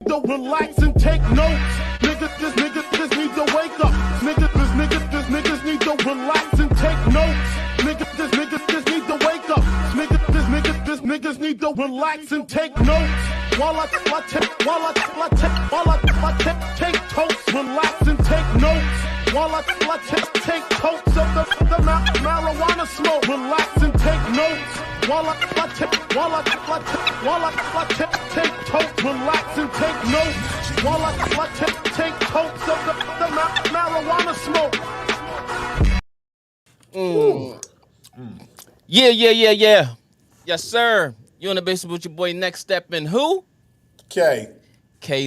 to relax and take notes. Niggas need to wake up. Niggas need to relax and take notes. Niggas need to wake up. Niggas need to relax and take notes. While I take totes, relax and take notes. While I take totes of the marijuana smoke, relax and take notes. While I take totes, relax and take notes. While I take totes of the marijuana smoke. Yeah. Yes, sir. You in the basement with your boy Next Step and who? K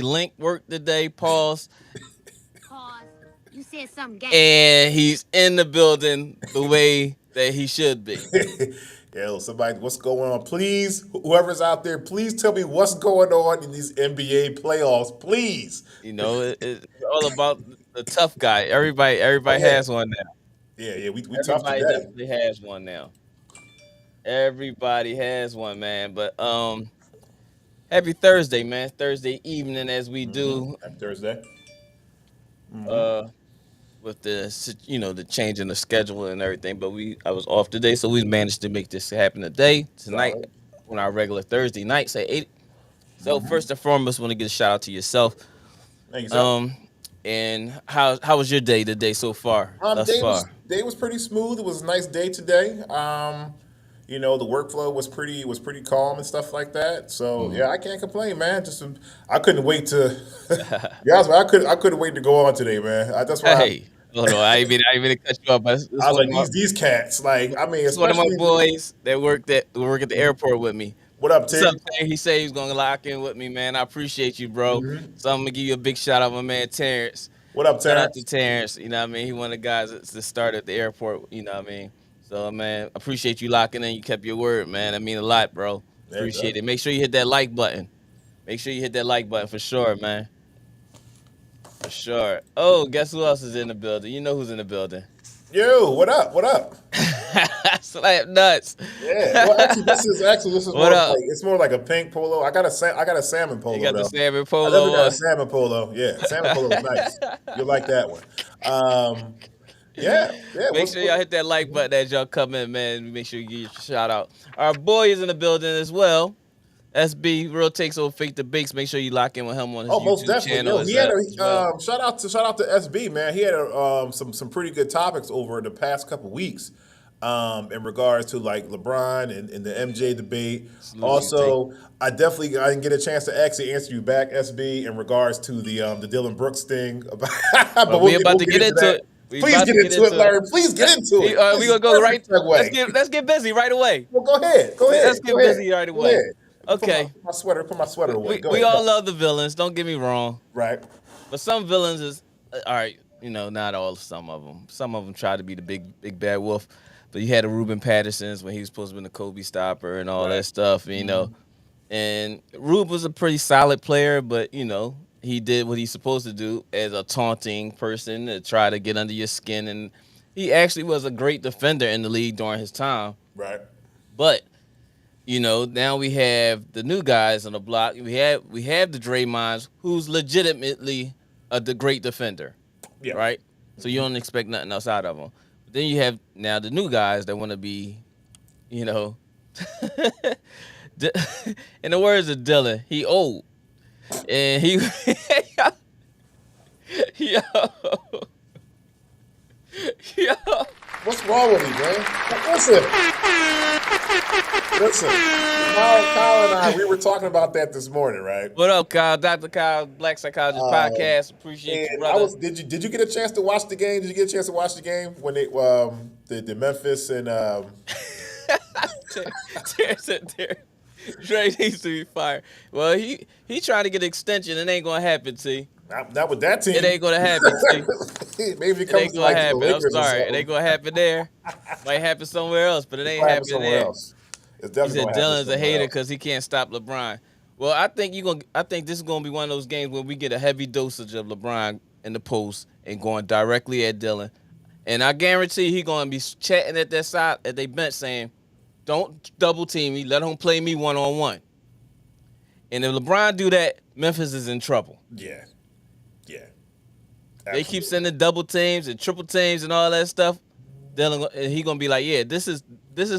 Link worked today. Pause. You said something gay. And he's in the building the way that he should be. Yo, somebody, what's going on? Please, whoever's out there, please tell me what's going on in these NBA playoffs, please. You know, it's all about the tough guy. Everybody has one now. Yeah, we tough today. Everybody definitely has one now. Everybody has one, man. But happy Thursday, man. Thursday evening as we do. Happy Thursday. With the change in the schedule and everything. But I was off today, so we managed to make this happen today, tonight, on our regular Thursday nights at 8. So first and foremost, want to get a shout out to yourself. Thank you, sir. And how was your day today so far? Day was pretty smooth. It was a nice day today. The workflow was pretty calm and stuff like that. So yeah, I can't complain, man. I couldn't wait to. I couldn't wait to go on today, man. I ain't mean to cut you off. But I was like, these cats, like, I mean, it's one of my boys that work at the airport with me. What up, Tim? He said he's gonna lock in with me, man. I appreciate you, bro. So I'm gonna give you a big shout out, my man Terrence. What up, Terrence? Shout out to Terrence. You know what I mean? He one of the guys that started at the airport. You know what I mean? So, man, appreciate you locking in. You kept your word, man. That mean a lot, bro. Appreciate it. Make sure you hit that like button. For sure, man. For sure. Oh, guess who else is in the building? You know who's in the building. Yo, what up? Slap nuts. Yeah. Well, this is what up? It's more like a pink polo. I got a salmon polo. You got the salmon I polo. never got a salmon polo. Yeah, salmon polo is nice. You'll like that one. Yeah. Make sure y'all hit that like button as y'all come in, man. Make sure you give your shout out. Our boy is in the building as well. SB Real Takes Over Fake the Bakes. Make sure you lock in with him on his YouTube channel. Yo, he had shout out to SB, man. He had some pretty good topics over the past couple weeks in regards to like LeBron and the MJ debate. Also, I didn't get a chance to actually answer you back, SB, in regards to the Dylan Brooks thing. But we're about to get into it. Please get into it, Larry. Please get into it. We're going to go right. Let's get busy right away. Well, go ahead. Let's get busy right away. Okay. Put my sweater away. We all love the villains. Don't get me wrong. Right. But some villains is, all right, not all, some of them. Some of them try to be the big bad wolf. But you had the Ruben Pattersons when he was supposed to be the Kobe stopper and all that stuff, And Rube was a pretty solid player, but, he did what he's supposed to do as a taunting person to try to get under your skin. And he actually was a great defender in the league during his time. Right. But, now we have the new guys on the block. We have the Draymonds, who's legitimately the great defender. Yeah. Right? So you don't expect nothing else out of them. But then you have now the new guys that want to be, in the words of Dylan, he old. And he, yo. What's wrong with you, man? Listen. Kyle and I, we were talking about that this morning, right? What up, Kyle? Dr. Kyle, Black Psychologist Podcast. Appreciate you, brother. Did you get a chance to watch the game? Did you get a chance to watch the game when the Memphis and Dre needs to be fired. Well, he trying to get an extension. It ain't gonna happen, T. Not with that team. It ain't gonna happen, T. Maybe it ain't gonna happen. I'm sorry. It ain't gonna happen there. Might happen somewhere else, but it ain't happening there. Else. He said Dylan's a hater because he can't stop LeBron. Well, I think this is gonna be one of those games where we get a heavy dosage of LeBron in the post and going directly at Dylan. And I guarantee he gonna be chatting at their side at their bench saying, "Don't double team me. Let him play me one-on-one." And if LeBron do that, Memphis is in trouble. Yeah. They keep sending double teams and triple teams and all that stuff. Dylan, and he gonna be like, yeah, this is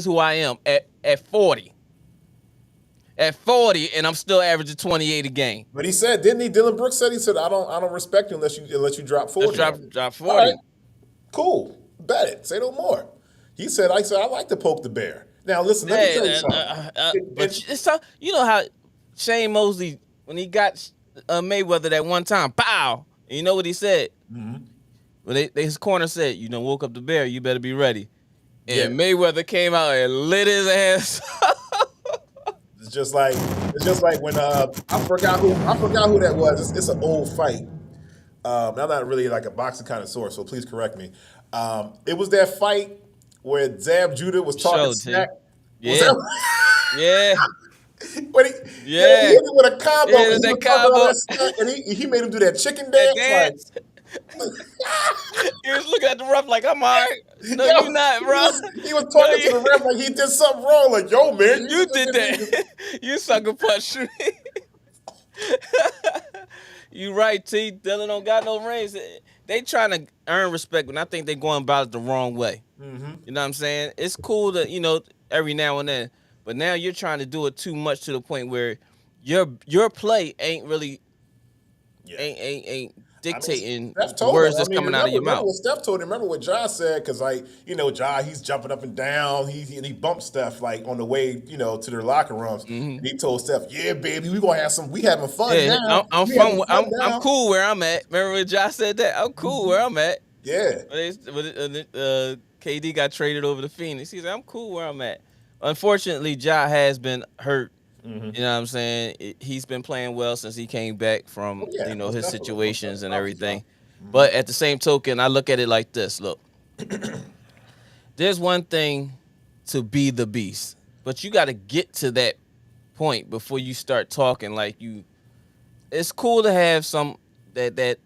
who I am at 40. At 40, and I'm still averaging 28 a game. But he said, didn't he? Dylan Brooks said, he said, I don't respect you unless you drop 40. Drop 40. All right, cool. Bet it. Say no more. He said, I like to poke the bear. Now listen, let me tell you something. But it's you know how Shane Mosley, when he got Mayweather that one time, pow. And you know what he said? Mm-hmm. Well, his corner said, you know, woke up the bear, you better be ready. And Mayweather came out and lit his ass. It's just like when I forgot who that was. It's an old fight. I'm not really like a boxing connoisseur, so please correct me. It was that fight where Zab Judah was talking smack. Yeah. Yeah. When he hit him with a combo, yeah, that combo. And he made him do that chicken dance. He was looking at the ref like, I'm all right. No, you're not, bro. He was talking to the ref like he did something wrong. Like, yo, man. You did that. You sucker punched me. You right, T. Dylan don't got no rings. They trying to earn respect, and I think they going about it the wrong way. Mm-hmm. You know what I'm saying? It's cool to, you know, every now and then, but now you're trying to do it too much to the point where your play ain't really ain't dictating the words that's coming out of your mouth. Remember what Steph told him. Remember what Ja said? Because, like, you know, Ja, he's jumping up and down. He bumped Steph, like, on the way, you know, to their locker rooms. Mm-hmm. And he told Steph, yeah, baby, we having fun now. I'm cool where I'm at. Remember when Ja said that? I'm cool where I'm at. Yeah. KD got traded over to Phoenix. He said, I'm cool where I'm at. Unfortunately, Ja has been hurt. Mm-hmm. You know what I'm saying? He's been playing well since he came back from, you know, his situations and everything. Mm-hmm. But at the same token, I look at it like this. Look, there's one thing to be the beast, but you got to get to that point before you start talking like you. It's cool to have some that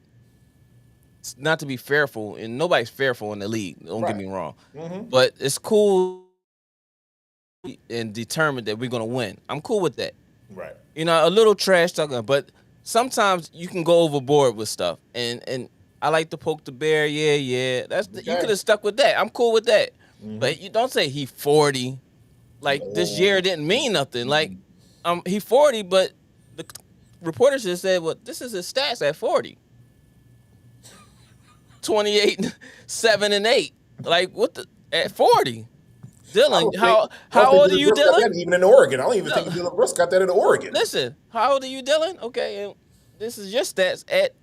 not to be fearful, and nobody's fearful in the league. Don't get me wrong. Mm-hmm. But it's cool and determined that we're going to win. I'm cool with that. Right. You know, a little trash talking, but sometimes you can go overboard with stuff. And I like to poke the bear. Yeah. You could have stuck with that. I'm cool with that. Mm-hmm. But you don't say he 40. Like, this year didn't mean nothing. Like, he 40, but the reporters just said, well, this is his stats at 40. 28, 7, and 8. Like, what the at 40? Dylan, how old are you, Dylan? Even in Oregon. I don't even think Dylan Brooks got that in Oregon. Listen, how old are you, Dylan? Okay, this is your stats at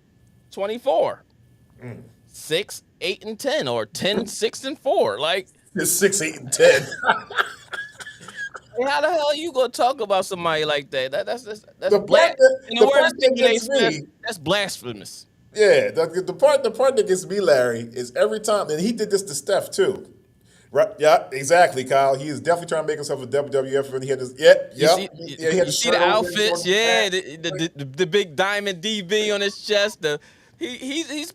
24. 6, 8, and 10, or 10, 6, and 4. Like, it's 6, 8, and 10. How the hell are you gonna talk about somebody like that? That's that's blasphemous. Yeah, the part that gets me, Larry, is every time, and he did this to Steph too. Right? Yeah, exactly, Kyle. He is definitely trying to make himself a WWF, and he had this. You see the outfits, the big diamond DB on his chest. He's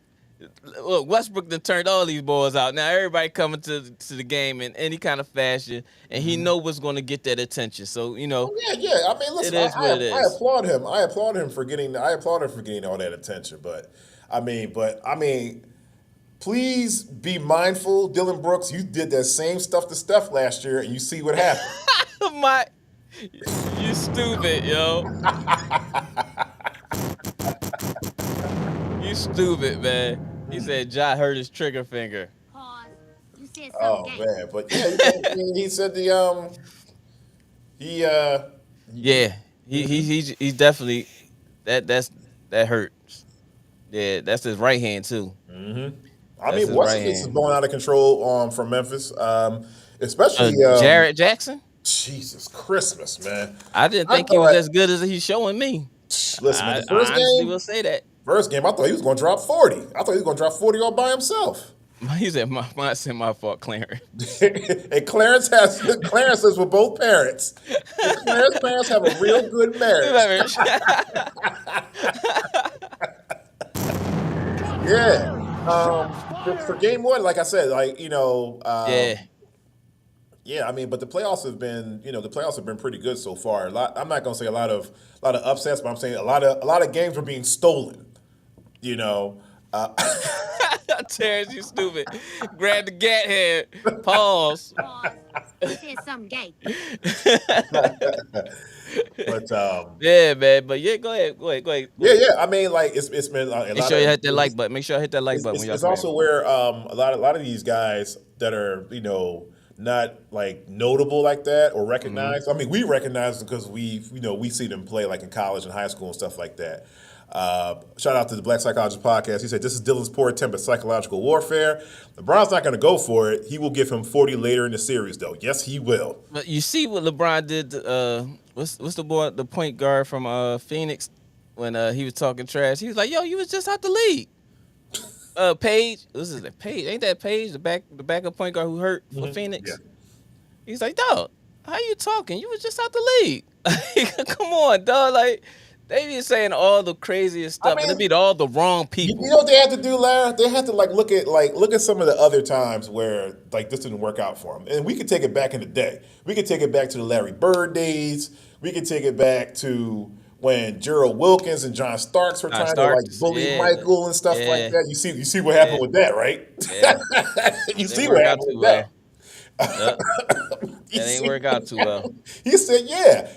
look, Westbrook done turned all these boys out. Now everybody coming to the game in any kind of fashion, and he know what's going to get that attention. So I mean, listen, I applaud him. I applaud him for getting all that attention. But I mean, please be mindful, Dylan Brooks. You did that same stuff to Steph last year, and you see what happened. You stupid, yo. You stupid, man. He said Ja hurt his trigger finger. Pause. You said something. Oh man, but he said he's definitely that hurts. Yeah, that's his right hand too. Mm-hmm. I mean, this is going out of control from Memphis, especially Jarrett Jackson. Jesus Christmas, man! I didn't think he was as good as he's showing me. Listen, the first game, will say that. First game, I thought he was going to drop 40. I thought he was going to drop 40 all by himself. He said, "My fault, Clarence." And Clarence is with both parents. And Clarence's parents have a real good marriage. Yeah. For game one, like I said, Yeah, I mean, but the playoffs have been, the playoffs have been pretty good so far. I'm not going to say a lot of upsets, but I'm saying a lot of games are being stolen. You know, Terrence, you stupid. Grab the gat head. Pause. Pause. You said something gay. but Yeah, man. But yeah, go ahead. Go ahead. yeah. I mean, like it's been a Make lot sure of. you hit that like button. Make sure I hit that like button when y'all It's come also in. where a lot of these guys that are not like notable like that or recognized. I mean, we recognize them because we see them play like in college and high school and stuff like that. Shout out to the Black Psychologist Podcast. He said, this is Dylan's poor attempt at psychological warfare. LeBron's not going to go for it. He will give him 40 later in the series, though. Yes, he will. But you see what LeBron did. What's the point guard from Phoenix when he was talking trash? He was like, "Yo, you was just out the league." Page, this is Page. Ain't that Page, the backup point guard who hurt for Phoenix? Yeah. He's like, "Dog, how you talking? You was just out the league." Come on, dog. Like, they be saying all the craziest stuff, and it be all the wrong people. You know what they have to do, Larry? They have to look at some of the other times where this didn't work out for them. And we could take it back in the day. We could take it back to the Larry Bird days. We could take it back to when Gerald Wilkins and John Starks were trying to bully Michael and stuff like that. You see what happened with that, right? Yeah. You see what happened with that. Yep. That ain't work out too well. He said, yeah,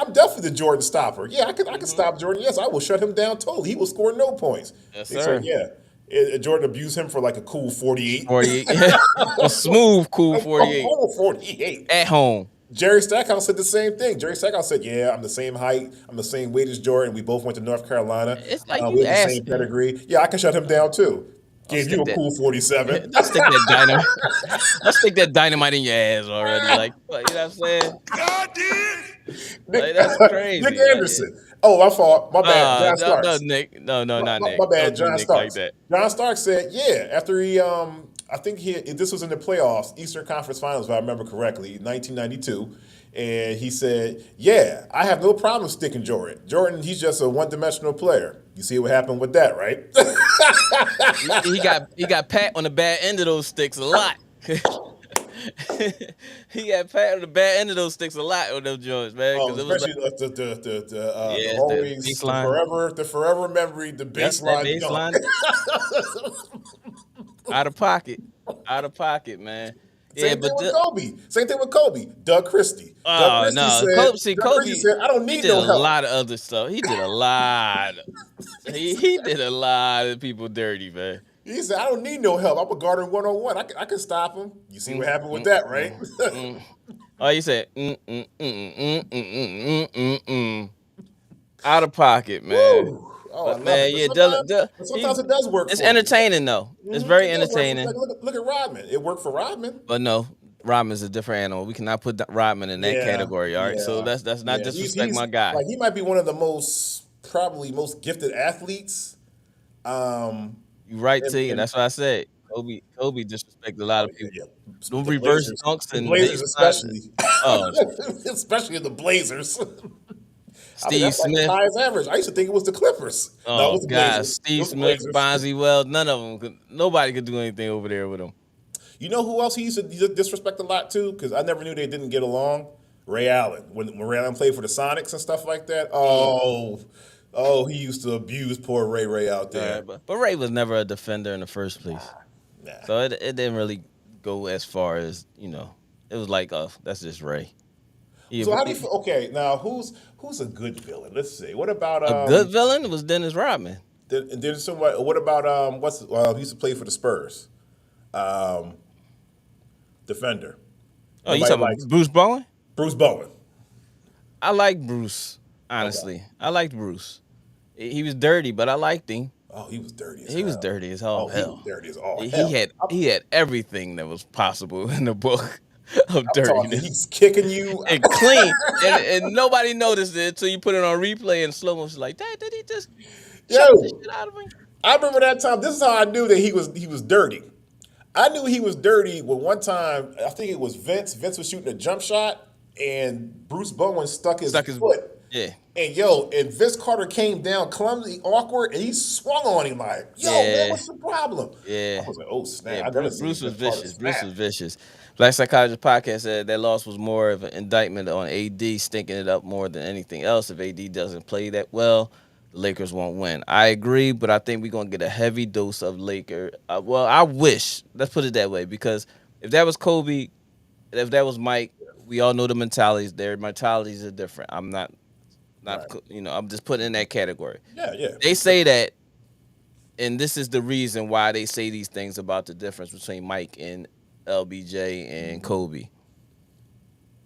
I'm definitely the Jordan stopper. Yeah, I can stop Jordan. Yes, I will shut him down totally. He will score no points. Yes, he sir. said, yeah. Jordan abused him for like a cool 48. 48. A smooth, cool 48. A cool 48. At home. Jerry Stackhouse said the same thing. Jerry Stackhouse said, yeah, I'm the same height. I'm the same weight as Jordan. We both went to North Carolina. It's like we have the same pedigree. Yeah, I can shut him down too. Gave you a cool 47. Let's stick that dynamite. Let's stick that dynamite in your ass already. Like, you know what I'm saying? God did. Like, that's crazy. Nick Anderson. Oh, my fault. My bad. John Starks. No, Nick. No, not Nick. My bad. Don't John Nick Starks. like that. John Starks said, yeah, after he, I think this was in the playoffs, Eastern Conference Finals, if I remember correctly, 1992. And he said, yeah, I have no problem sticking Jordan. Jordan, he's just a one-dimensional player. You see what happened with that, right? he got pat on the bad end of those sticks a lot. He got pat on the bad end of those sticks a lot on those joints, man. Especially the forever memory, the baseline. Out of pocket, man. Same thing with Kobe. Same thing with Kobe. Doug Christie. Oh, no. Kobe said, I don't need no help. He did a lot of other stuff. He did a lot. He did a lot of people dirty, man. He said, I don't need no help. I'm a guard in 101. I can stop him. You see what happened with that, right? Oh, you said, out of pocket, man. Woo. Oh, but man, yeah, sometimes it does work. It's entertaining though. It's very entertaining. Look at Rodman. It worked for Rodman. But no, Rodman's a different animal. We cannot put Rodman in that category. All right, so that's not disrespect my guy. Like, he might be one of the probably most gifted athletes. You right, T, and that's what I said. Kobe disrespected a lot of people. Yeah. Don't reverse dunks and Blazers especially. Oh, especially the Blazers. Steve Smith. Like highest average. I used to think it was the Clippers. Oh, no, God. Steve Smith, Bonzi Wells, none of them. Nobody could do anything over there with him. You know who else he used to disrespect a lot, too? Because I never knew they didn't get along? Ray Allen. When Ray Allen played for the Sonics and stuff like that. Oh, he used to abuse poor Ray out there. But Ray was never a defender in the first place. Nah. So it didn't really go as far as, it was like, that's just Ray. So how do you feel? Okay, now who's a good villain? Let's see. What about a good villain? Was Dennis Rodman. What about he used to play for the Spurs? Defender. Oh, you talking about Bruce Bowen? Bruce Bowen. I like Bruce. Honestly, I liked Bruce. He was dirty, but I liked him. Oh, he was dirty as hell. He was dirty as all hell. He was dirty as all hell. He had everything that was possible in the book. Of dirty. He's kicking you and clean, and nobody noticed it until you put it on replay and slow motion. Like, did he just chuck the shit out of me? I remember that time. This is how I knew that he was dirty. I knew he was dirty when one time I think it was Vince. Vince was shooting a jump shot, and Bruce Bowen stuck his foot Yeah. And Vince Carter came down clumsy, awkward, and he swung on him like, yo, man, Yeah. what's the problem? I Yeah. was like, oh, snap. Yeah, I've never seen Bruce was Vince Carter vicious. Bruce snap. was vicious. Black Psychologist Podcast said that loss was more of an indictment on AD, stinking it up more than anything else. If AD doesn't play that well, the Lakers won't win. I agree, but I think we're going to get a heavy dose of Laker. Well, I wish. Let's put it that way, because if that was Kobe, if that was Mike, we all know the mentalities. Their mentalities are different. I'm not, Right. I'm just putting in that category. Yeah. They say that, and this is the reason why they say these things about the difference between Mike and LBJ and Kobe.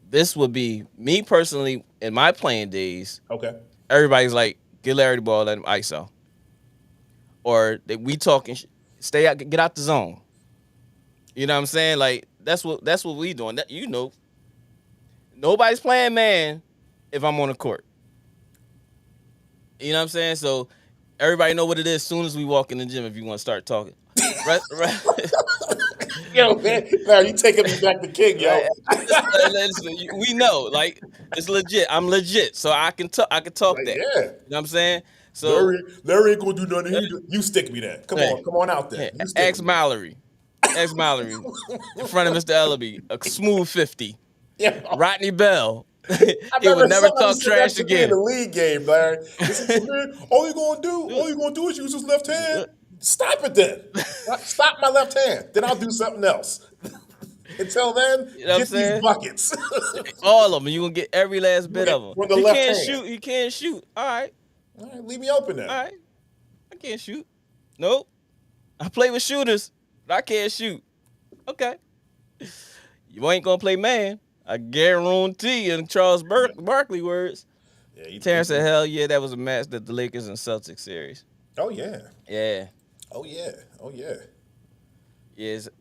This would be me personally in my playing days. Okay. Everybody's like, get Larry the ball, let him ISO, or we talking, stay out, get out the zone. You know what I'm saying? Like that's what we doing. That, nobody's playing man if I'm on the court. You know what I'm saying? So everybody know what it is as soon as we walk in the gym if you want to start talking. Right. Yo, man, now you taking me back to King, yo. Listen, we know, like it's legit. I'm legit, so I can talk. I can talk Like, that. yeah. You know what I'm saying? So Larry ain't gonna do nothing. You stick me that. Come on out there. You stick Ask me. Mallory in front of Mr. Ellaby, a smooth 50. Yeah. Rodney Bell, I he remember would never somebody talk said trash that to me in again. the league game, Larry. He said, man, all you gonna do is use his left hand. Stop it then. Stop my left hand. Then I'll do something else. Until then, You know what I'm get saying? these buckets. All of them. You gonna get every last bit of them. With the He left can't hand. shoot. He can't shoot. All right. All right, leave me open then. All right. I can't shoot. Nope. I play with shooters, but I can't shoot. Okay. You ain't gonna play man. I guarantee, in Charles Barkley words. Yeah, Terrence said, hell yeah, that was a match that the Lakers and Celtics series. Oh yeah. Yeah. Oh yeah. Oh yeah.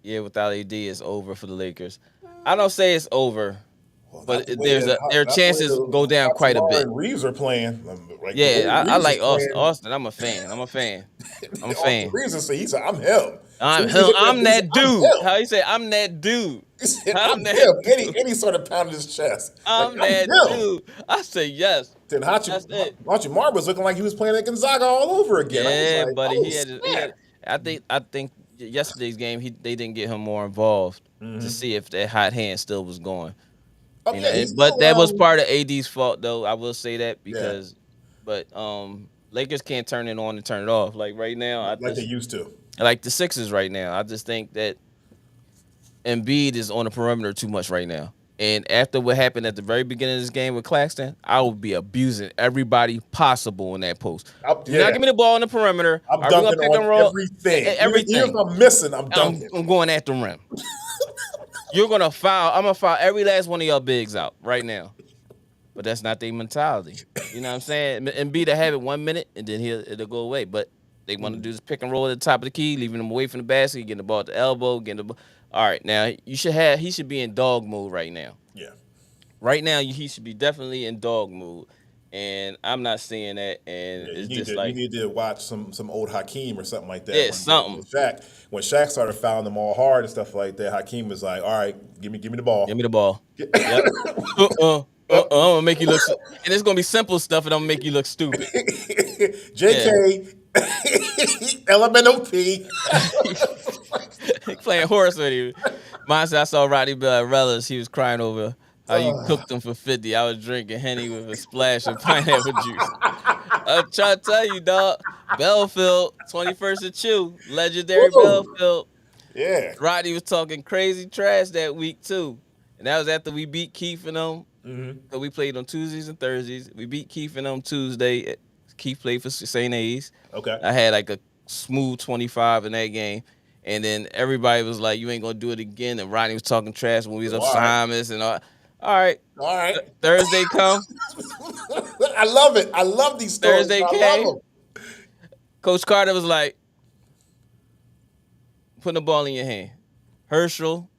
Yeah, without AD, it's over for the Lakers. I don't say it's over, Well, but not the way their not the chances way the go down quite a Hachimura bit. and Reeves are playing. Like, the Yeah, way I Reeves like is Austin. playing, Austin, I'm a fan. I'm a Austin fan. Reeves he said, I'm him. I'm So he hit I'm he said, that dude. I'm him. How you say? I'm that dude. He said, I'm I'm that him. dude. And he sort of pounded his chest. I'm Like, that him. dude. I say yes. Then That's it. Hachimura was looking like he was playing at Gonzaga all over again. I Yeah, was like, buddy. oh, He snap. had. I think yesterday's game, they didn't get him more involved to see if that hot hand still was going. Oh, You yeah, know, he's but still, that was part of AD's fault, though. I will say that Yeah. but Lakers can't turn it on and turn it off. Like right now, like they used to. like the Sixers right now. I just think that Embiid is on the perimeter too much right now. And after what happened at the very beginning of this game with Claxton, I would be abusing everybody possible in that post. Do not give me the ball on the perimeter. I'm Are we gonna dunking pick on and roll? everything. Everything. Even if I'm missing, I'm dunking. I'm going at the rim. You're gonna foul. I'm gonna foul every last one of y'all bigs out right now. But that's not their mentality. You know what I'm saying? Embiid to have it 1 minute and then it'll go away. But they want to do this pick and roll at the top of the key, leaving them away from the basket, getting the ball at the elbow, getting the ball. All right, now he should be in dog mode right now. Yeah. Right now, he should be definitely in dog mode, and I'm not seeing that. And Yeah, it's you just like need to watch some old Hakeem or something like that. Yeah, something. When Shaq started fouling them all hard and stuff like that, Hakeem was like, "All right, give me the ball." give me the ball. Yep. I'm gonna make you look, and it's gonna be simple stuff, and I'm gonna make you look stupid. JK, elemental P. Playing horse with you. Mine said I saw Rodney Bell at Relish. He was crying over how you cooked him for 50. I was drinking Henny with a splash of pineapple juice. I'm trying to tell you, dog. Belfield, 21st and Chew, legendary Woo. Belfield. Yeah. Rodney was talking crazy trash that week too, and that was after we beat Keith and them. So we played on Tuesdays and Thursdays. We beat Keith and them Tuesday. Keith played for St. A's. Okay. I had like a smooth 25 in that game. And then everybody was like, you ain't going to do it again. And Rodney was talking trash when we was up Simon's and all. All right. All right. Thursday come. I love it. I love these stories. Thursday I came. love them. Coach Carter was like, putting the ball in your hand. Herschel,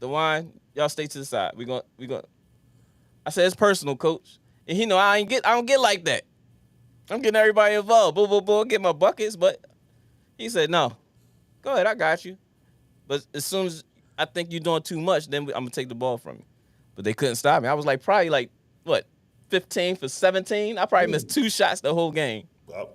DeWine, y'all stay to the side. We going. I said, it's personal, coach. And he know I don't get like that. I'm getting everybody involved. Boom, get my buckets. But he said, no. Go ahead, I got you. But as soon as I think you're doing too much, then I'm going to take the ball from you. But they couldn't stop me. I was like, probably like, what, 15 for 17. I probably missed 2 shots the whole game. Well,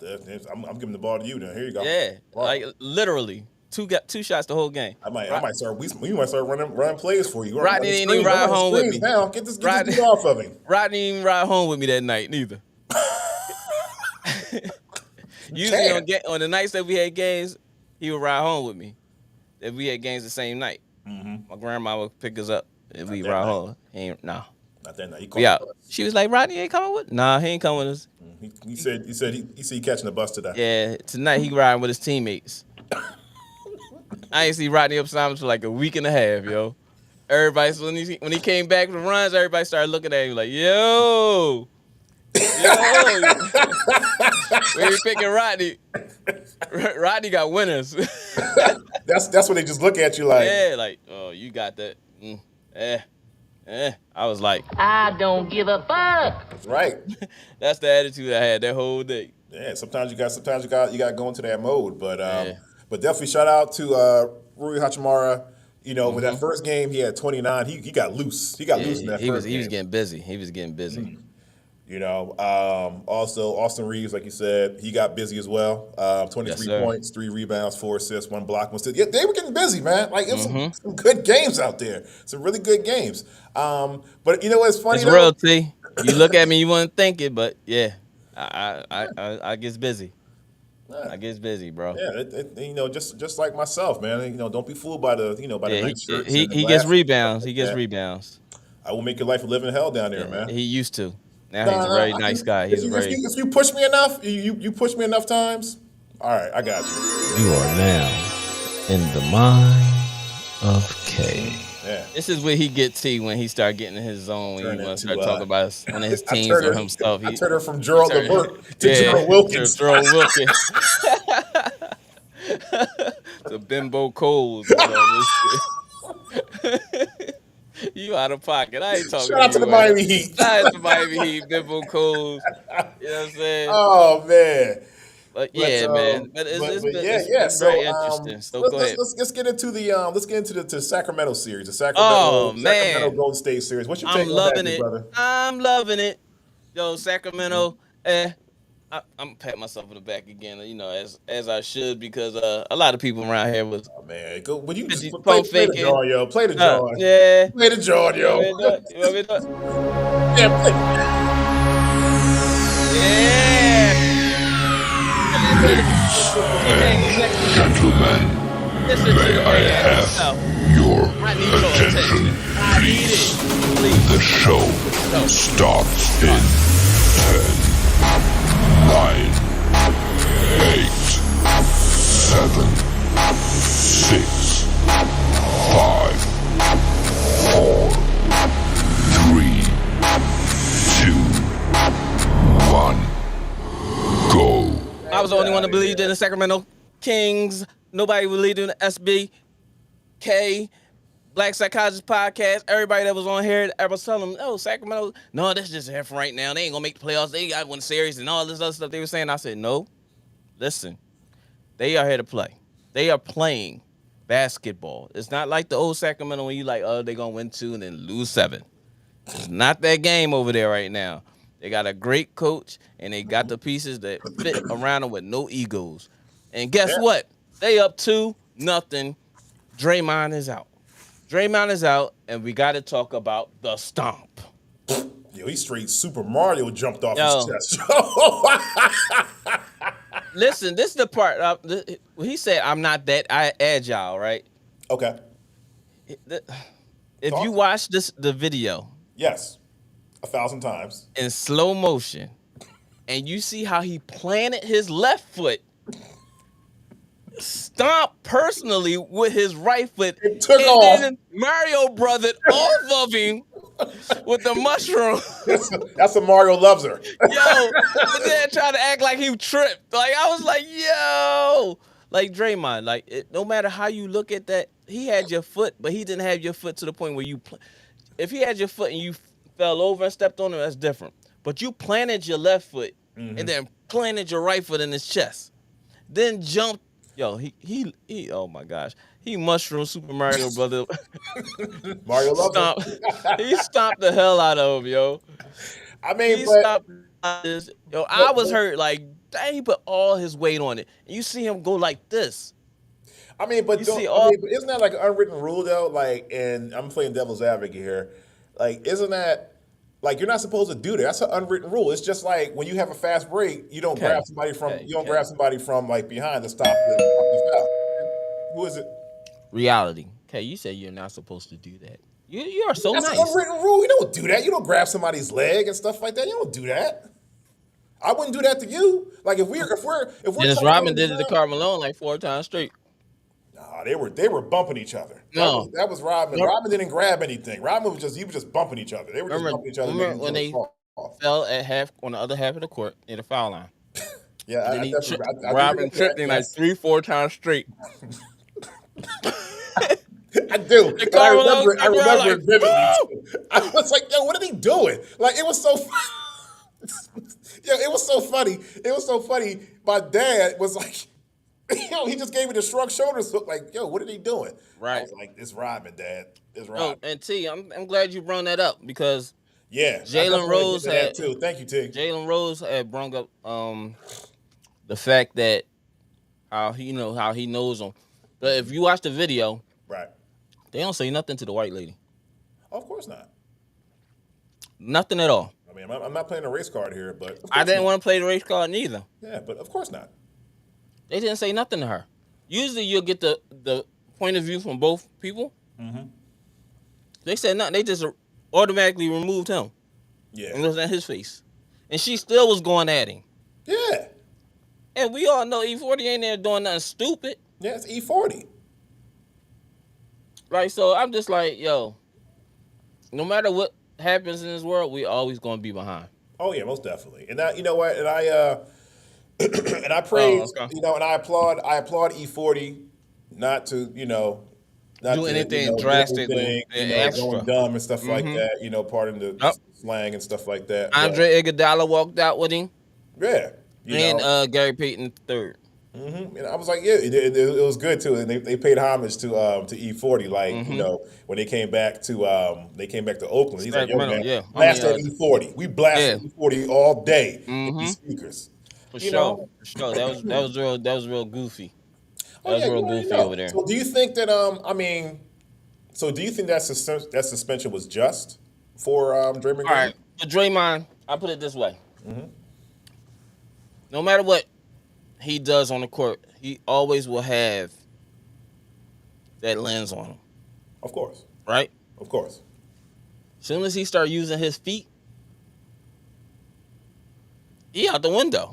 I'm giving the ball to you now. Here you go. Yeah, Ball. like literally 2 shots the whole game. I might start. We might start running plays for you. Rodney didn't even ride home with me. Now get this dude off of him. Rodney didn't even ride home with me that night neither. Usually on the nights that we had games, he would ride home with me. If we had games the same night, my grandma would pick us up and we ride home. Not that night. Yeah. She was like, Rodney ain't coming with? Nah, he ain't coming with us. He said he catching the bus today. Yeah, tonight he riding with his teammates. I ain't see Rodney Upsilon for like a week and a half, yo. Everybody, so when he came back from runs, everybody started looking at him like, yo. When you picking Rodney, Rodney got winners. That's when they just look at you like, yeah, like, oh, you got that. I was like, I don't give a fuck. Right. That's the attitude I had that whole day. Yeah, sometimes you got to go into that mode, but definitely shout out to Rui Hachimura. You know, with that first game, he had 29. He got loose. He got loose in that first game. He was getting busy. He was getting busy. You know, also Austin Reeves, like you said, he got busy as well. 23 points, 3 rebounds, 4 assists, 1 block. Yeah, they were getting busy, man. Like it was some good games out there. Some really good games. But you know what's funny? It's real, T. You look at me, you wouldn't think it, but yeah, I gets busy. I gets busy, bro. Yeah, you know, just like myself, man. You know, don't be fooled by the night shirts. He gets rebounds. He gets rebounds. I will make your life a living hell down there, man. He used to. Now he's a very nice guy. If you push me enough, you push me enough times. All right, I got you. You are now in the mind of K. Yeah. This is where he gets T when he start getting in his zone. When he want to start talking about one of his teams or himself. I turned her from Gerald Levert to Gerald Wilkins. Gerald Wilkins. The Bimbo Coles. You out of pocket. I ain't talking. Shout out to the Miami Heat. Shout out to Miami Heat, Bimbo Coles. You know what I'm saying? Oh man. But man. But it's so, very interesting. So go ahead. Let's get into the Sacramento series. The Sacramento Golden State series. What's your take on that, brother? I'm loving it. Yo, Sacramento. I'm gonna pat myself on the back again, you know, as I should, because a lot of people around here was. Oh man, go when you just play the draw, yo. Play the draw. Yeah. Play the draw, yo. You want me to do it? Yeah, play. Yeah. Gentlemen, may I have your attention? I need it. Please. The show starts in 10, 9, 8, 7, 6, 5, 4, 3, 2, 1, go. I was the only one that believed in the Sacramento Kings. Nobody believed in the SBK, Black Psychologist Podcast. Everybody that was on here, I was telling them, oh, Sacramento, no, this is just here for right now. They ain't going to make the playoffs. They got one series and all this other stuff they were saying. I said, no, listen, they are here to play. They are playing basketball. It's not like the old Sacramento when you like, oh, they're going to win 2 and then lose 7. It's not that game over there right now. They got a great coach, and they got the pieces that fit around them with no egos. And guess what? They up 2-0. Draymond is out. And we got to talk about the stomp. Yo, he straight Super Mario jumped off his chest. Listen, this is the part. He said, I'm not that agile, right? Okay. If you watch the video. Yes. 1,000 times. In slow motion, and you see how he planted his left foot, stomped personally with his right foot, it took off. Then Mario brothered off of him with the mushroom. That's what Mario loves her. Yo, and then trying to act like he tripped. Like, I was like, yo. Like, Draymond, like, no matter how you look at that, he had your foot, but he didn't have your foot to the point where you... If he had your foot and you fell over and stepped on him, that's different. But you planted your left foot and then planted your right foot in his chest. Then jumped. Yo, he oh my gosh. He mushroom Super Mario brother. Mario loves him. He stomped the hell out of him, yo. I mean, He but stopped this. Yo, I was hurt. Like, dang, he put all his weight on it. And you see him go like this. You see all. but isn't that like an unwritten rule though? Like, and I'm playing devil's advocate here. Like, isn't that like you're not supposed to do that? That's an unwritten rule. It's just like when you have a fast break, you don't grab somebody from grab somebody from like behind to stop the foul. Who is it? Reality. Okay, you say you're not supposed to do that. You are so That's nice. an unwritten rule. You don't do that. You don't grab somebody's leg and stuff like that. You don't do that. I wouldn't do that to you. Like if we're Dennis Rodman did it to Carmelo like 4 times straight. Nah, they were bumping each other. No, that was Rodman. Rodman didn't grab anything. Rodman was just bumping each other. They were just bumping each other. Remember when they fell at half on the other half of the court near the foul line? Yeah, Rodman tripped him like 3-4 times straight. I do. I remember like, it vividly. I was like, yo, what are they doing? Like it was so it was so funny. It was so funny. My dad was like, yo, he just gave me the shrug shoulders look like, yo, what are they doing? Right. I was like, it's Rodman, Dad. It's Rodman. Oh, and T, I'm glad you brought that up because Jalen Rose had too. Thank you, T. Jalen Rose had brought up the fact that how he knows him. But if you watch the video, right, they don't say nothing to the white lady. Of course not. Nothing at all. I mean, I'm not playing a race card here, but I didn't want to play the race card neither. Yeah, but of course not. They didn't say nothing to her. Usually you'll get the point of view from both people. Mm-hmm. They said nothing. They just automatically removed him. Yeah. And it was in his face. And she still was going at him. Yeah. And we all know E40 ain't there doing nothing stupid. Yeah, it's E40. Right, so I'm just like, yo, no matter what happens in this world, we always going to be behind. Oh, yeah, most definitely. And you know what? And I and I praise, and I applaud E40 not to, not do to, anything drastically, going dumb and stuff like that, pardon the slang and stuff like that. Andre Iguodala walked out with him. Yeah. And Gary Payton III. Mm-hmm. And I was like, yeah, it was good too. And they paid homage to E40, like, when they came back to Oakland. He's like, yo, man, blast that E40. We blasted E40 all day with these speakers. For sure. That was real goofy. That was real goofy over there. So do you think that do you think that suspension was just for Draymond Green? All right, for Draymond, I'll put it this way. Mm-hmm. No matter what he does on the court, he always will have that lens on him. Of course. Right? Of course. As soon as he start using his feet, he out the window.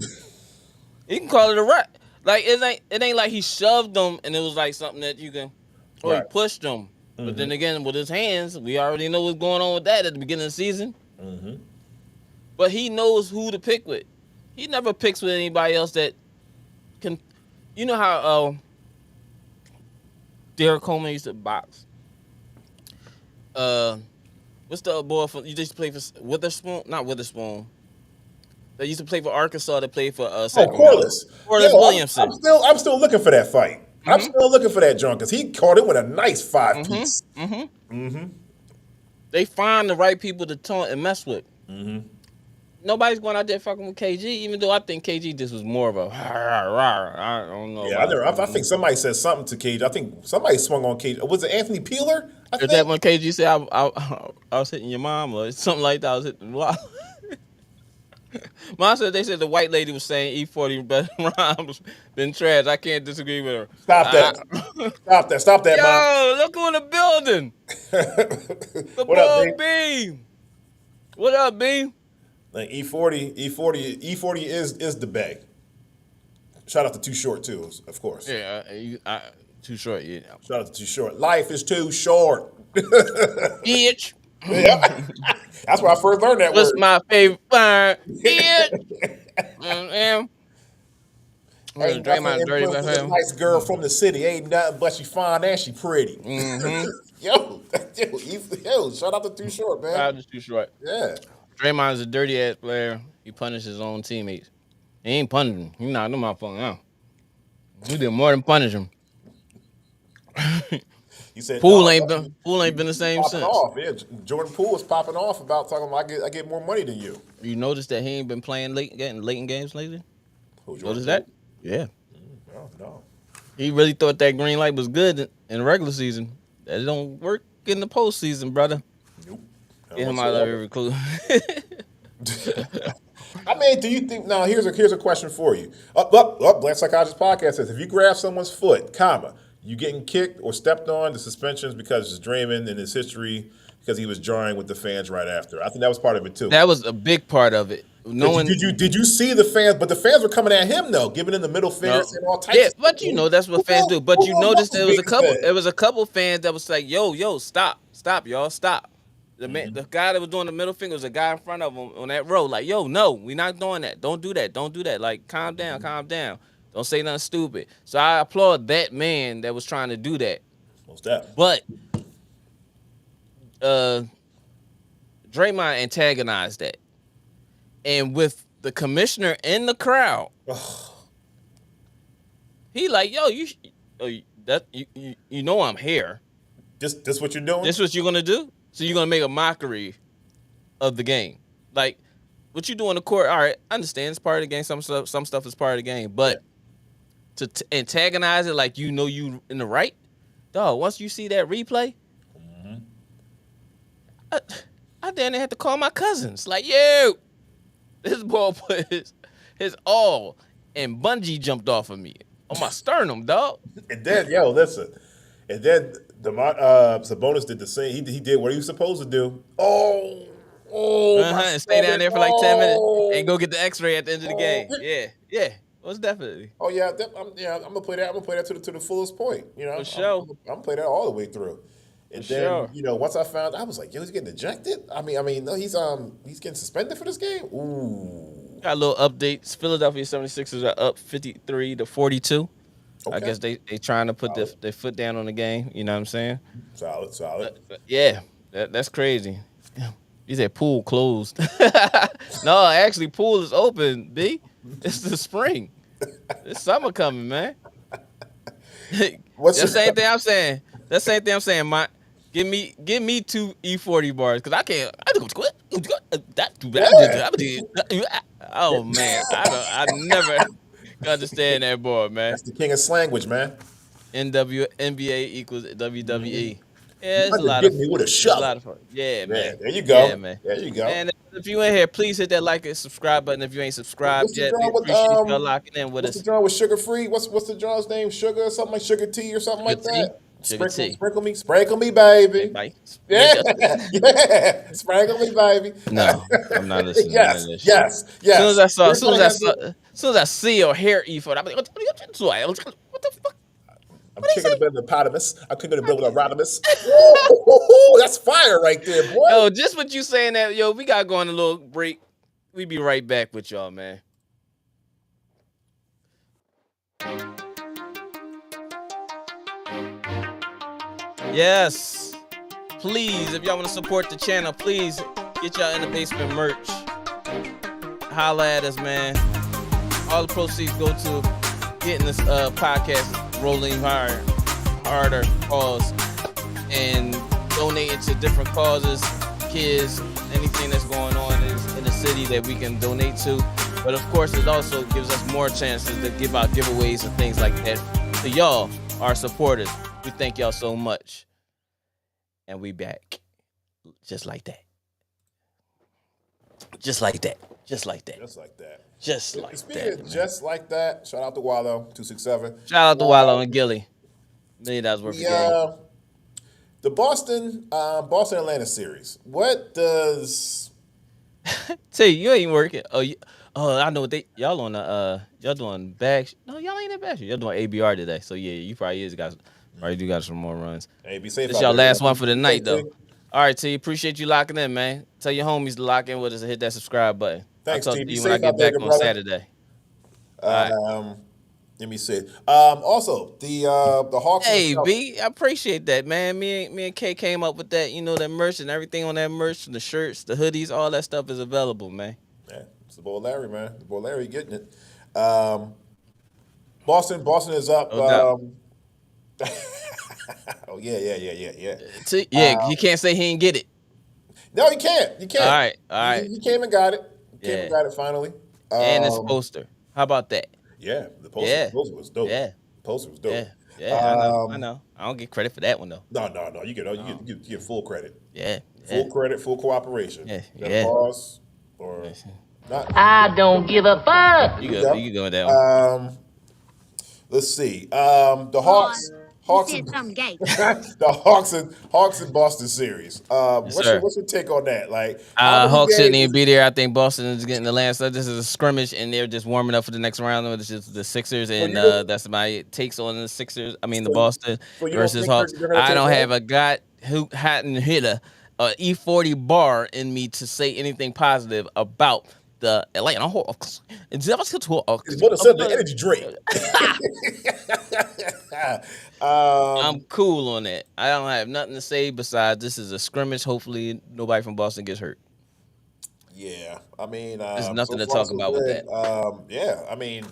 You can call it a rat. Like it ain't like he shoved them and it was like something that you can, or he pushed them. Mm-hmm. But then again, with his hands, we already know what's going on with that at the beginning of the season. Mm-hmm. But he knows who to pick with. He never picks with anybody else that can. You know how Derek Coleman used to box. What's the boy from? You used to play for Witherspoon? Not Witherspoon. They used to play for Arkansas. They played for Corliss Williamson. I'm still looking for that fight. Mm-hmm. I'm still looking for that junk because he caught it with a nice 5-piece. Mm-hmm. Mm-hmm. They find the right people to taunt and mess with. Mm-hmm. Nobody's going out there fucking with KG, even though I think KG just was more of a I don't know. Yeah, I think somebody said something to KG. I think somebody swung on KG. Was it Anthony Peeler? Is that when KG said I was hitting your mom or something like that? I was hitting the wall. Mom said they said the white lady was saying E40 better rhymes than trash. I can't disagree with her. Stop that. Stop that, Mom. Yo, look who in the building. The what up, B? What up, B? Like E40 is the bag. Shout out to Too Short too, of course. Yeah, Too Short. Yeah. Shout out to Too Short. Life is too short. Bitch. Yeah. That's where I first learned that word. What's my favorite word? Bitch. Draymond nice girl from the city. Ain't nothing but she fine and she pretty. Mm-hmm. yo, shout out to Too Short, man. Shout out to Too Short. Yeah. Draymond is a dirty ass player. He punished his own teammates. He ain't punishing them. He knocked them out fucking out. He did more than punish him. He said, Poole "No, ain't been the same popping since. off." Yeah, Jordan Poole was popping off about talking about I get more money than you. You notice that he ain't been playing getting late in games lately? Who, Jordan Notice that? Poole? Yeah. No, no. He really thought that green light was good in the regular season. That don't work in the postseason, brother. Nope. Not Get him out of whatsoever. every recruit. I mean, do you think now? Here's a question for you. Black Psychologist Podcast says if you grab someone's foot, comma, you getting kicked or stepped on, the suspensions because it's Draymond and his history because he was jarring with the fans right after. I think that was part of it too. That was a big part of it. Did you see the fans? But the fans were coming at him though, giving him the middle fingers and all types. Yeah, of stuff. but you know that's what fans do. But you Who noticed knows there was a these couple. fans? There was a couple fans that was like, "Yo, stop, y'all, stop." The guy that was doing the middle finger was a guy in front of him on that road. Like, "Yo, no, we not doing that. Don't do that. Don't do that. Like, calm down, calm down. Don't say nothing stupid." So I applaud that man that was trying to do that. What's that? But Draymond antagonized that, and with the commissioner in the crowd, he like, "Yo, you know I'm here. This what you're doing? This what you're gonna do? So you're gonna make a mockery of the game? Like what you do on the court? All right, I understand it's part of the game. Some stuff is part of the game, but to antagonize it like you know you in the right, dog. Once you see that replay, I then had to call my cousins. Like, yo, this ball put his all, and bungee jumped off of me on my sternum, dog. And then, listen. And then Sabonis did the same. He did what he was supposed to do. And stay down there for like 10 minutes and go get the X-ray at the end of the game. Yeah, most definitely. Oh yeah, I'm gonna play that. I'm gonna play that to the fullest point. You know, For sure. I'm gonna play that all the way through. And For then sure. once I found, I was like, yo, he's getting ejected. I mean, no, he's getting suspended for this game. Ooh. Got a little updates. Philadelphia 76ers are up 53-42. Okay. I guess they trying to put their foot down on the game. You know what I'm saying? Solid. But yeah, that's crazy. You said pool closed. No, actually, pool is open, B. It's the spring. It's summer coming, man. That's the same thing I'm saying. That's the same thing I'm saying, Mike. Give me 2 E40 bars, because I can't. Oh, man. I never understand that board, man. That's the king of slanguage, man. NBA equals WWE. Yeah, it's You a lot get of me with a it's a shovel. lot of fun. Yeah, man. There you go. Yeah, man. There you go. And if you in here, please hit that like and subscribe button if you ain't subscribed What's the yet. We drawing with, appreciate y'all locking in with What's us. the drawing with sugar free? What's the drawing's name? Sugar or something like sugar tea or something like that? Sugar tea. Sprinkle me, baby. Bye. Yeah, sprinkle me, baby. No, I'm not listening to none of this shit. Yes. As soon as I see or hear E4, I'm like, what the fuck? I'm kicking the bed with a potamus. I'm kicking the bed with a rotamus. Ooh, that's fire right there, boy. Yo, just what you saying that, yo, we got to go on a little break. We be right back with y'all, man. Yes. Please, if y'all want to support the channel, please get y'all in the basement merch. Holla at us, man. All the proceeds go to getting this podcast rolling harder cause and donating to different causes, kids, anything that's going on in the city that we can donate to. But of course, it also gives us more chances to give out giveaways and things like that to y'all, our supporters. We thank y'all so much. And we back. Just like that. Just like that. Just like that. Just like that. Just like Speaking that. of just like that, shout out to Wallow 267. Shout out to Wallow and Gilly. $1 million worth of game. The Boston Atlanta series. What does Say you ain't working. I know what y'all on the y'all doing back. No, y'all ain't in back. Y'all doing ABR today. So yeah, you probably do got some more runs. Hey, be safe. This y'all last one for the night though. All right, T. Appreciate you locking in, man. Tell your homies to lock in with us and hit that subscribe button. Thanks, I'll T. talk to Be you when I safe get out there, back on brother. Saturday. All right. Let me see. Also, the Hawks. Hey, B, I appreciate that, man. Me and K came up with that, that merch and everything on that merch, the shirts, the hoodies, all that stuff is available, man. Yeah, it's the boy Larry, man. The boy Larry getting it. Boston is up. No doubt. Oh Oh yeah. You can't say he didn't get it. No, you can't. You can't. All right. He came and got it. Came and Yeah. got it finally. And his poster. How about that? Yeah, the Yeah. poster was dope. Yeah. The poster was dope. Yeah. I know. I don't get credit for that one though. No. You get full credit. Yeah. Full credit, full cooperation. Yeah. That pause or not. I don't give a fuck. You can go with that one. Let's see. The Hawks. You said something gay. The Hawks and Boston series. What's sir. your take on that? Like, how many Hawks shouldn't games- even be there. I think Boston is getting the last. This is a scrimmage, and they're just warming up for the next round. It's just the Sixers, and that's my takes on the Sixers. I mean, the Boston you don't versus think Hawks. they're gonna I take don't that? have a god who hadn't hit a E40 bar in me to say anything positive about the Atlanta Hawks. It's what it said, the energy drink. I'm cool on that. I don't have nothing to say besides this is a scrimmage. Hopefully, nobody from Boston gets hurt. Yeah, I mean, There's nothing so to far, talk so about with good. that. Yeah, I mean,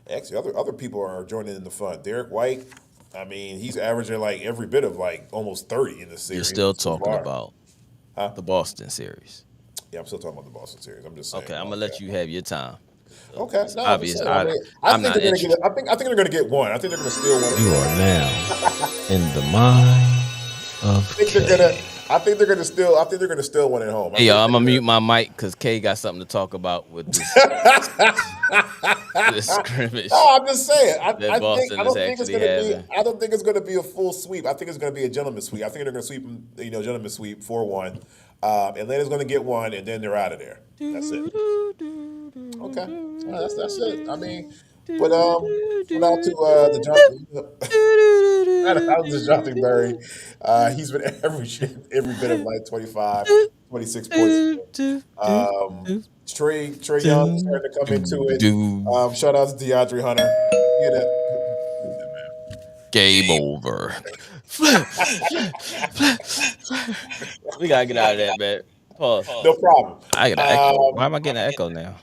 actually, other people are joining in the fun. Derek White, I mean, he's averaging like every bit of like almost 30 in this series. You're still so talking far. about the Boston series. Yeah, I'm still talking about the Boston series. I'm just saying. Okay, I'm gonna let you have your time. Okay, no, I'm obvious. just saying, I think they're gonna get. I think they're gonna get one. I think they're gonna steal one. You are now in the mind of I think they're gonna steal. I think they're gonna steal one at home. Hey, yo, I'm gonna mute my mic because Kay got something to talk about with this, this scrimmage. No, I'm just saying. I don't think it's gonna be a full sweep. I think it's gonna be a gentleman's sweep. I think they're gonna sweep them. Gentleman's sweep 4-1. Atlanta's gonna get one, and then they're out of there. That's it. Okay, that's it. I mean, but shout out to the Jonathan Berry. He's been averaging every bit of like 25, 26 points. Trey Young is starting to come into it. Shout out to DeAndre Hunter. Game over. We gotta get out of that, man. Pause. No problem. I get an echo. Why am I getting an echo now?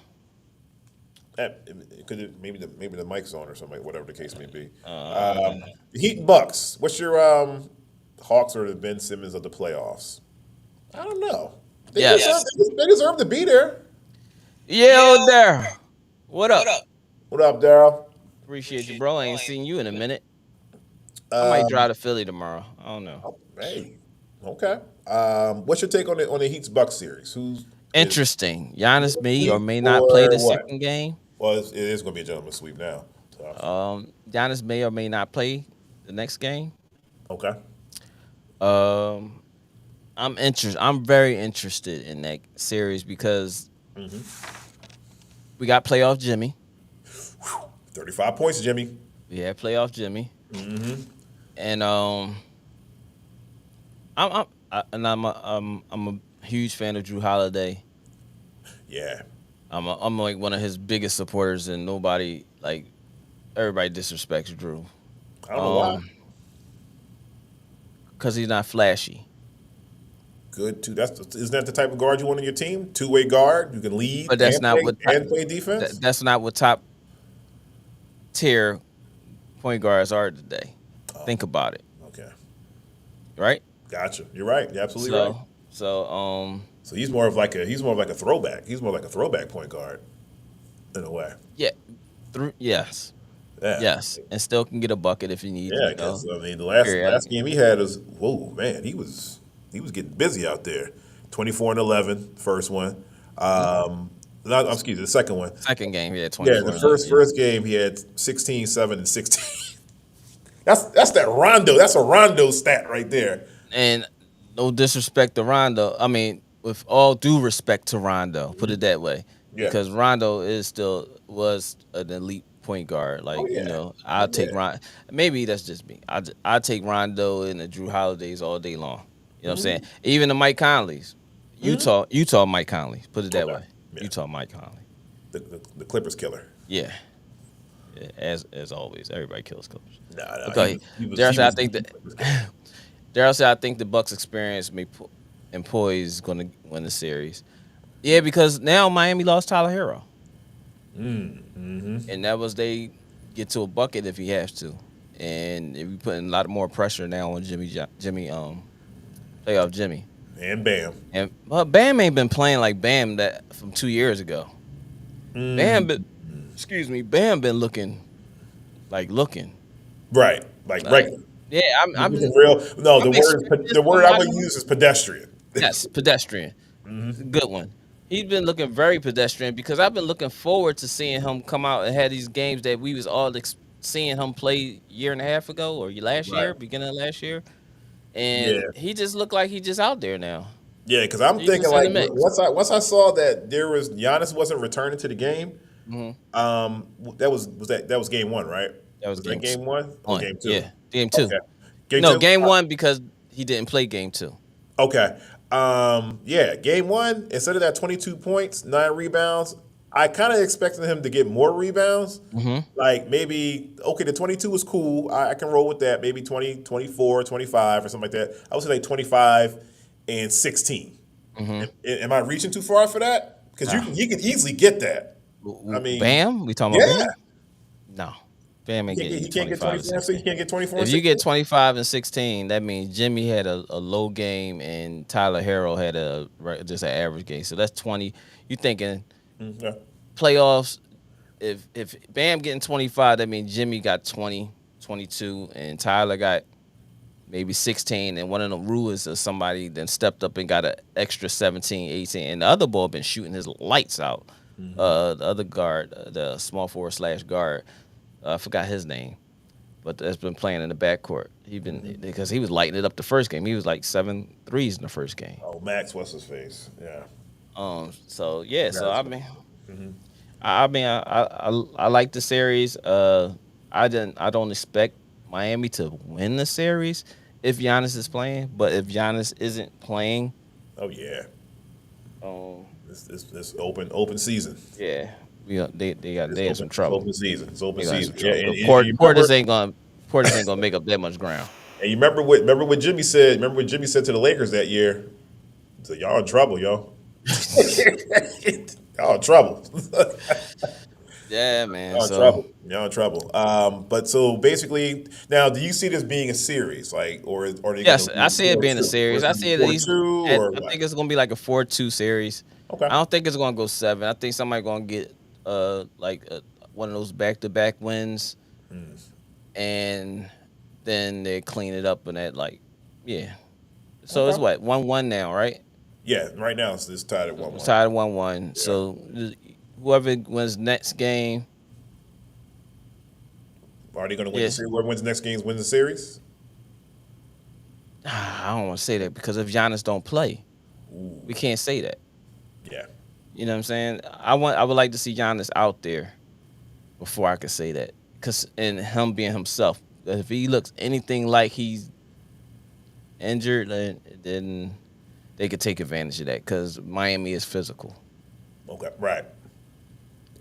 Maybe the mic's on or something, whatever the case may be. Heat and Bucks. What's your Hawks or the Ben Simmons of the playoffs? I don't know. They deserve to be there. Yo, there. What up? What up, Daryl? Appreciate you, bro. I ain't seen you in a minute. I might drive to Philly tomorrow. I don't know. Hey, okay. What's your take on the Heat's Bucks series? Who's interesting? Giannis may or may not play the second game. Well, it is going to be a gentleman's sweep now. So. Giannis may or may not play the next game. Okay. I'm interested. I'm very interested in that series because we got playoff Jimmy. 35 points, Jimmy. We had playoff Jimmy. And I'm a huge fan of Drew Holiday. Yeah. I'm like one of his biggest supporters, and everybody disrespects Drew. I don't know why. Because he's not flashy. Good too. Isn't that the type of guard you want on your team? Two-way guard, you can lead, but that's not what play defense. That's not what top tier point guards are today. Think about it. Okay. Right. Gotcha. You're right. You're absolutely right. So he's more of like a throwback. He's more like a throwback point guard, in a way. Yeah. Yes. Yeah. Yes. And still can get a bucket if he needs. Yeah, because the last game he had was he was getting busy out there. 24-11, first one. The second one. Second game he had 24. Yeah, the first game he had 16, 7, and 16. That's that Rondo. That's a Rondo stat right there. And no disrespect to Rondo. I mean, with all due respect to Rondo, put it that way. Yeah. Because Rondo was an elite point guard. Like, I'll take Rondo. Maybe that's just me. I'll take Rondo and the Drew Holidays all day long. You know what I'm saying? Even the Mike Conleys. Utah Mike Conley. Put it that way. Yeah. Utah Mike Conley. The Clippers killer. Yeah. As always, everybody kills Clippers. No. Okay. Daryl said I think the Bucks experience and poise is going to win the series. Yeah, because now Miami lost Tyler Hero. And that was they get to a bucket if he has to. and we putting a lot more pressure now on playoff Jimmy. And Bam. And Bam ain't been playing like Bam that from 2 years ago. Bam been looking right, like regular. Yeah, I'm real. No, I'm the word I would use is pedestrian. Yes, pedestrian. Good one. He's been looking very pedestrian because I've been looking forward to seeing him come out and have these games that we was all seeing him play year and a half ago or last year, beginning of last year. And he just looked like he just out there now. Yeah, because I'm thinking like once I saw that Giannis wasn't returning to the game, that was game one, right? That was game one or game two? Yeah, game two. Okay. Game one because he didn't play game two. Okay. Game one, instead of that 22 points, 9 rebounds, I kind of expected him to get more rebounds. Like maybe, the 22 was cool. I can roll with that. Maybe 20, 24, 25 or something like that. I would say like 25 and 16. Am I reaching too far for that? Because you can easily get that. I mean, Bam? We talking about Bam? No. Bam ain't he can't get 24. So he can't get 24. If you get 25 and 16, that means Jimmy had a low game and Tyler Herro had just an average game. So that's 20. You thinking playoffs? If Bam getting 25, that means Jimmy got 20, 22, and Tyler got maybe 16, and one of them rulers or somebody then stepped up and got an extra 17, 18, and the other boy been shooting his lights out. The other guard, the small forward / guard. I forgot his name, but that's been playing in the backcourt. He been because he was lighting it up the first game. He was like 7 threes in the first game. Oh, Max, what's his face? Yeah. So I like the series. I don't expect Miami to win the series if Giannis is playing, but if Giannis isn't playing, it's open season. Yeah. They got some trouble. Open season. It's open season. Portis ain't gonna make up that much ground. And you remember what Jimmy said? Remember what Jimmy said to the Lakers that year? He said, "Y'all in trouble, y'all. Y'all in trouble." Yeah, man. Y'all in trouble. But so basically, now, do you see this being a series, like, or they? Yes, I see it being a series. I see it at least. I think it's gonna be like a 4-2 series. Okay. I don't think it's gonna go 7. I think somebody gonna get one of those back-to-back wins, and then they clean it up and that So it's what 1-1 now, right? Yeah, right now it's tied at 1-1. It's tied at 1-1. Yeah. So whoever wins next game, are they going to win the series? Whoever wins the next game wins the series. I don't want to say that because if Giannis don't play, we can't say that. Yeah. You know what I'm saying? I would like to see Giannis out there before I could say that. And him being himself. If he looks anything like he's injured, then they could take advantage of that because Miami is physical. Okay, right.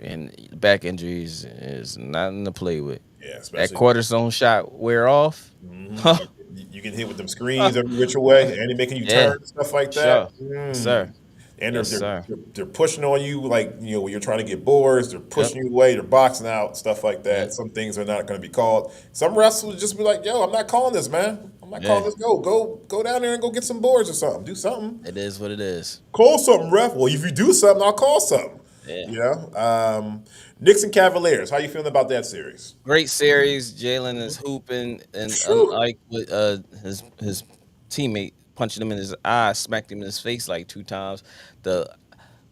And back injuries is nothing to play with. Yeah, that cortisone shot wear off. You can hit with them screens every which way, and they're making you turn, stuff like that. Sure. Sir. And they're pushing on you like, when you're trying to get boards, they're pushing you away, they're boxing out, stuff like that. Yep. Some things are not going to be called. Some refs will just be like, yo, I'm not calling this, man. I'm not calling this. Go down there and go get some boards or something. Do something. It is what it is. Call something, ref. Well, if you do something, I'll call something. Yeah. Knicks and Cavaliers. How you feeling about that series? Great series. Jalen is hooping, and unlike with his teammate punching him in his eye, smacked him in his face like 2 times. The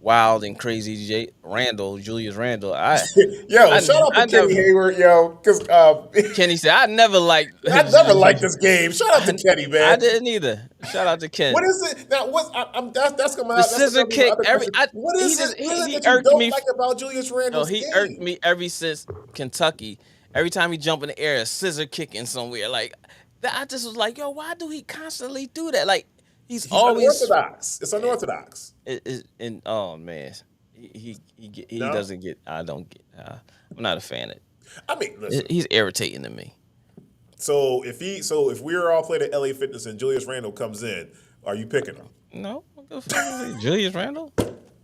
wild and crazy Julius Randle. Shout out to Kenny Hayward, because Kenny said, I never liked this game. Shout out to Kenny, man. I didn't either. Shout out to Kenny. What is it now? That's gonna the scissor kick. What is it that you don't like about Julius Randle? He irked me ever since Kentucky. Every time he jump in the air, a scissor kicking somewhere. Like I just was like, yo, why do he constantly do that? Like he's always unorthodox. It's unorthodox. And oh man, he doesn't get. I don't get. I'm not a fan of it. I mean, listen, he's irritating to me. So if we're all playing at LA Fitness and Julius Randle comes in, are you picking him? No, Julius Randle.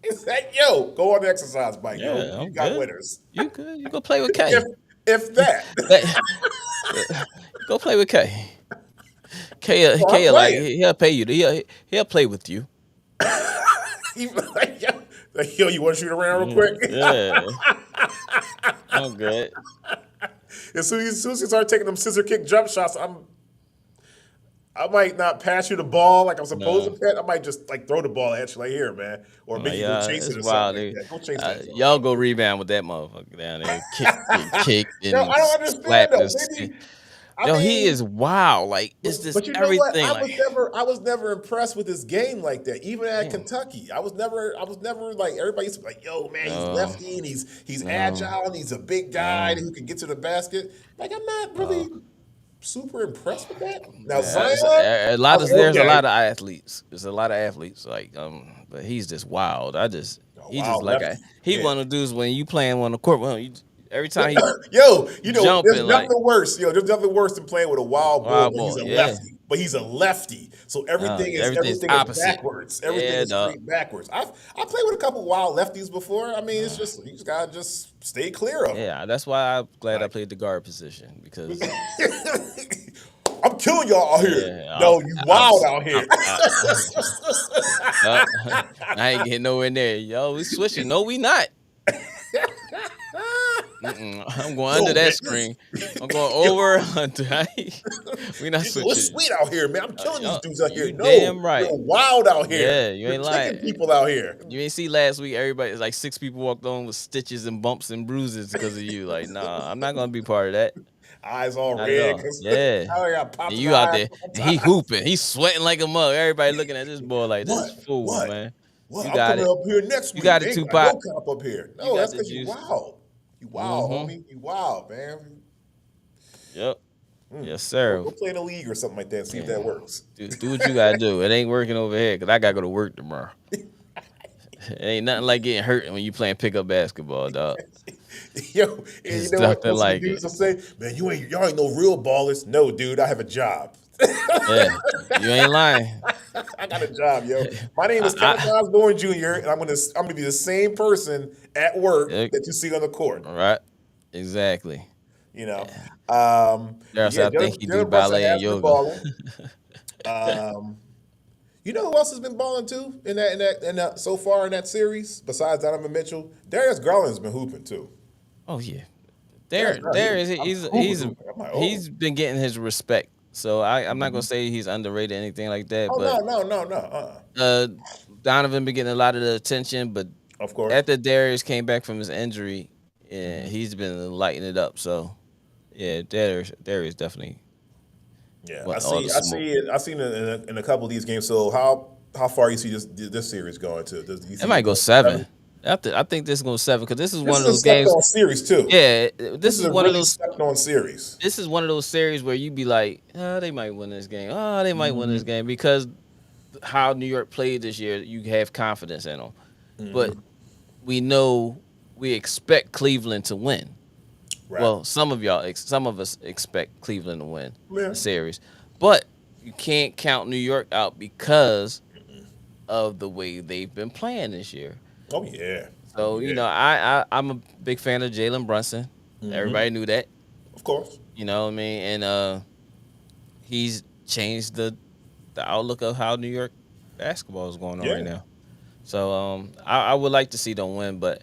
It's like, yo, go on the exercise bike. Yeah, you got winners. You could. You go play with K. If that. Go play with K. I'm K like playing. he'll pay you. He'll play with you. Like, yo, you want to shoot around real quick? Yeah. I'm good. As soon as you start taking them scissor kick jump shots, I might not pass you the ball like I'm supposed to pass. I might just like throw the ball at you like here, man, or make you go chase it or something like that. Go chase that. Y'all go rebound with that motherfucker down there. Kick and Yo, I don't understand slap though. this. Maybe, Yo, he is wild. Like it's just but you know everything. what? Like, I was never impressed with his game like that. Even at Kentucky, I was never like everybody used to be like, yo, man, he's lefty and he's agile and he's a big guy who can get to the basket. Like I'm not really super impressed with that. Now Zion, there's a lot of athletes. There's a lot of athletes. Like but he's just wild. He one of the dudes when you playing on the court. Well, every time he there's nothing worse. There's nothing worse than playing with a wild bull. He's a lefty, but he's a lefty, so everything is backwards. Everything is straight backwards. I played with a couple wild lefties before. I mean, it's just you just gotta just stay clear of them. Yeah, that's why I'm glad I played the guard position because I'm killing y'all out here. No, you wild out here. I ain't getting nowhere near. Yo, we switching. No, we not. I'm going under that screen. I'm going over under. We not switching. It's sweet out here, man. I'm killing these dudes out here. No, damn right. You're wild out here. Yeah, you ain't lying. People out here. You ain't see last week. Everybody, like 6 people walked on with stitches and bumps and bruises because of you. Like, nah, I'm not gonna be part of that. Eyes all red. Yeah. And you out there. And he hooping. He's sweating like a mug. Everybody looking at this boy like this fool, man. What? I'm coming up here next week. You got it, Tupac. No up here. No, that's because you wild. You wild, homie. You wild, man. Yep. Yes, sir. Go play in the league or something like that and see if that works. Do what you got to do. It ain't working over here because I got to go to work tomorrow. It ain't nothing like getting hurt when you playing pickup basketball, dog. Yo, and you know what like dudes will say? Man, y'all ain't no real ballers. No, dude, I have a job. Yeah, you ain't lying. I got a job, yo. My name is Kenneth Osborne Jr., and I'm gonna be the same person at work that you see on the court. All right, exactly. You know, I think he do ballet and yoga. You know who else has been balling too in that so far in that series besides Donovan Mitchell? Darius Garland's been hooping too. Oh yeah, he's been getting his respect. So I'm not gonna say he's underrated or anything like that. No. Donovan been getting a lot of the attention, but of course after Darius came back from his injury, he's been lighting it up. So yeah, Darius definitely. Yeah, I seen it in a couple of these games. So how far you see this series going to? It might go 7. I think this is going to 7 because this is one of those games. On series too. Yeah, this is one really of those stepped on series. This is one of those series where you be like, they might win this game. They might win this game because how New York played this year, you have confidence in them. But we expect Cleveland to win. Right. Well, some of us expect Cleveland to win the series, but you can't count New York out because of the way they've been playing this year. Oh yeah. So you know, I'm a big fan of Jalen Brunson. Everybody knew that, of course. You know what I mean, and he's changed the outlook of how New York basketball is going on right now. So I would like to see them win, but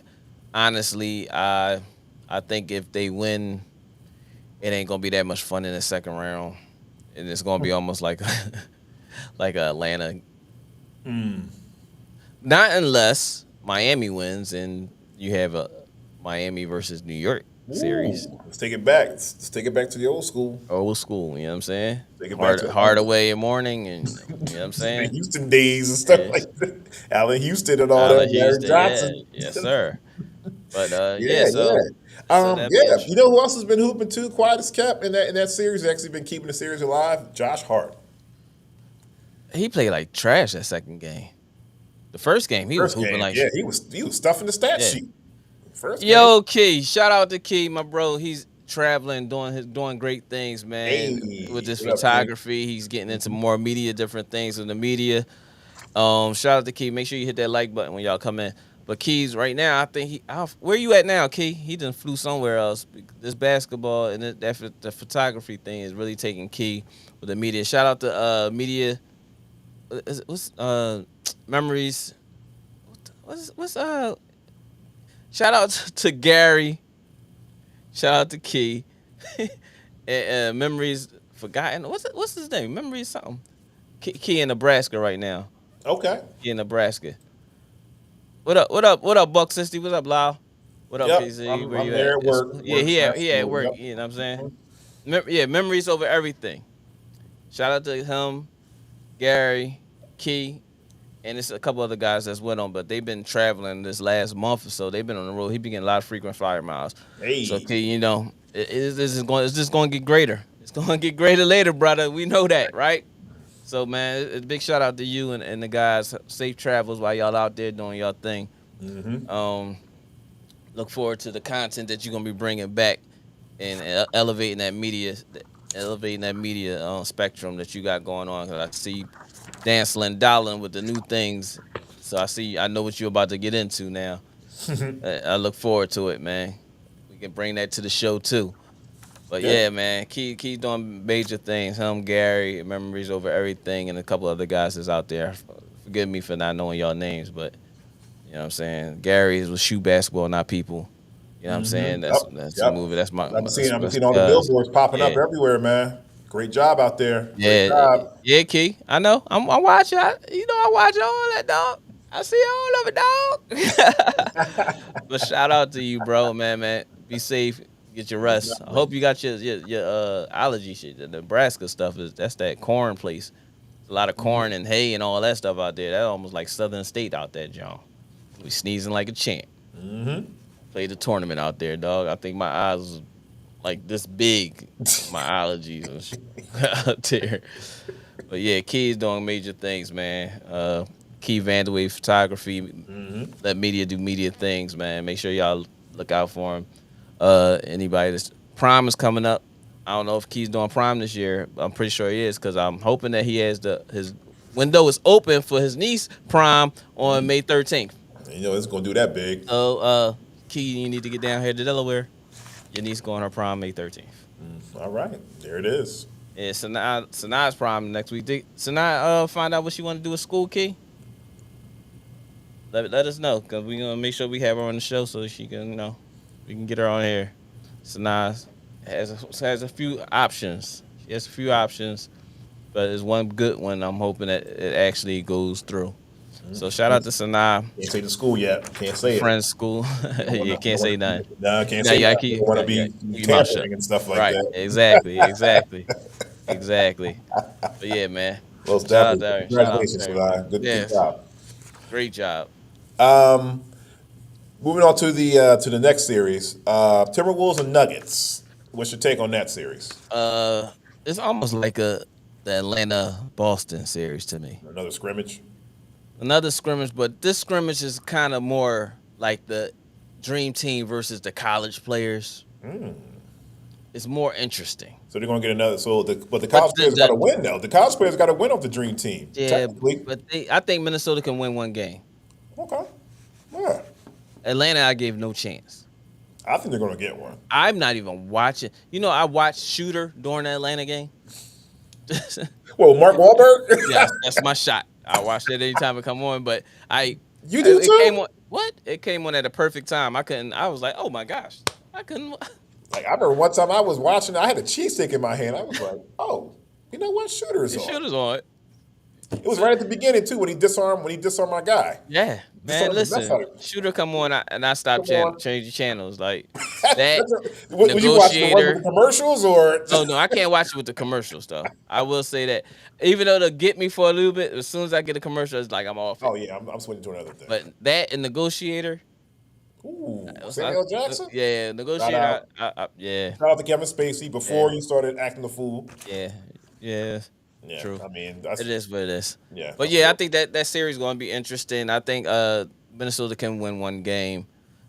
honestly, I think if they win, it ain't gonna be that much fun in the second round, and it's gonna be almost like Atlanta. Not unless Miami wins and you have a Miami versus New York series. Let's take it back. Let's take it back to the old school. Old school, you know what I'm saying? Take it back Hardaway in morning, and you know what I'm saying? Houston days and stuff like that. Allen Houston and all that. Larry Johnson. Yes, sir. But you know who else has been hooping too? Quiet as kept in that series. Actually been keeping the series alive. Josh Hart. He played like trash that second game. The first game he was hooping like he was stuffing the stat sheet. First game. Key, shout out to Key, my bro. He's traveling, doing great things, man. With this photography, he's getting into more media, different things in the media. Shout out to Key. Make sure you hit that like button when y'all come in. But Keys right now, I think where you at now, Key? He done flew somewhere else. This basketball and the photography thing is really taking Key with the media. Shout out to media. What's memories? What's shout out to Gary. Shout out to Key. And memories forgotten. What's his name? Memories something. Key in Nebraska right now. Okay. Key in Nebraska. What up, Buck 60? What's up, Lyle? What up, PC? I'm Where you there at? at work. Yeah, he at work. Yep. You know what I'm saying? Memories over everything. Shout out to him, Gary, Key, and it's a couple other guys that's went on, but they've been traveling this last month or so. They've been on the road. He been getting a lot of frequent flyer miles. Hey. So, Key, you know, it's just going to get greater. It's going to get greater later, brother. We know that, right? So, man, a big shout out to you and the guys. Safe travels while y'all out there doing y'all thing. Mm-hmm. Look forward to the content that you're going to be bringing back and elevating that media spectrum that you got going on. Cause I see dancing and dialing with the new things. So I know what you're about to get into now. I look forward to it, man. We can bring that to the show too. But yeah, man, keep doing major things. Him, Gary, memories over everything, and a couple other guys that's out there. Forgive me for not knowing y'all names, but you know what I'm saying. Gary is with shoe basketball, not people. You know what I'm saying? That's a movie. That's my. I've seen all the billboards popping up everywhere, man. Great job out there. Great job. Yeah, Key. I know. I'm watching. I watch all that, dog. I see all of it, dog. But shout out to you, bro, man. Be safe. Get your rest. I hope you got your allergy shit. The Nebraska stuff that's that corn place. A lot of corn and hay and all that stuff out there. That almost like Southern State out there, John. We sneezing like a champ. Mm-hmm. Played the tournament out there, dog. I think my eyes was like this big. My allergies was out there. But yeah, Key's doing major things, man. Key Vandeway photography. Mm-hmm. Let media do media things, man. Make sure y'all look out for him. Anybody that's Prime is coming up. I don't know if Key's doing Prime this year. I'm pretty sure he is because I'm hoping that he has his window is open for his niece Prime on May 13th. You know it's gonna do that big. So Key, you need to get down here to Delaware. Your niece going her Prime May 13th. All right, there it is. Yeah, Sanaa's Prime next week. Sanaa find out what she want to do at school, Key? Let us know because we're gonna make sure we have her on the show so she can we can get her on here. Sanaa has a few options. She has a few options, but there's one good one. I'm hoping that it actually goes through. So shout out to Sanaa. Can't say the school yet. Can't say it. Friends school. You can't say nothing. No, can't say that. You want to be tampering and stuff like that. Exactly. But yeah, man. Well, definitely. Congratulations, Sanaa. Good job. Great job. Moving on to the next series, Timberwolves and Nuggets. What's your take on that series? It's almost like the Atlanta-Boston series to me. Another scrimmage, but this scrimmage is kind of more like the dream team versus the college players. It's more interesting. So they're going to get another. But the college players got to win now. The college players got to win off the dream team. Yeah, but I think Minnesota can win one game. Okay. Yeah. Atlanta, I gave no chance. I think they're going to get one. I'm not even watching. I watched Shooter during the Atlanta game. Well, Mark Wahlberg? Yeah, that's my shot. I watched it anytime it come on, but You do too? Came on, what? It came on at a perfect time. I was like, oh my gosh. I couldn't. Like, I remember one time I was watching, I had a cheesesteak in my hand. I was like, oh, you know what? Shooter's on. Shooter's on. It was right at the beginning too when he disarmed my guy. Yeah, man. Listen, Shooter come on and I stopped changing channels like that. Would you watch the commercials or? No, I can't watch it with the commercials though. I will say that even though they'll get me for a little bit, as soon as I get a commercial, it's like I'm off. Oh yeah, I'm switching to another thing. But that and Negotiator. Ooh, Samuel Jackson. Yeah, Negotiator. Yeah. Shout out to Kevin Spacey before he started acting the fool. Yeah. Yeah, true. I mean, it is what it is. Yeah. But yeah, I think that series is going to be interesting. I think Minnesota can win one game,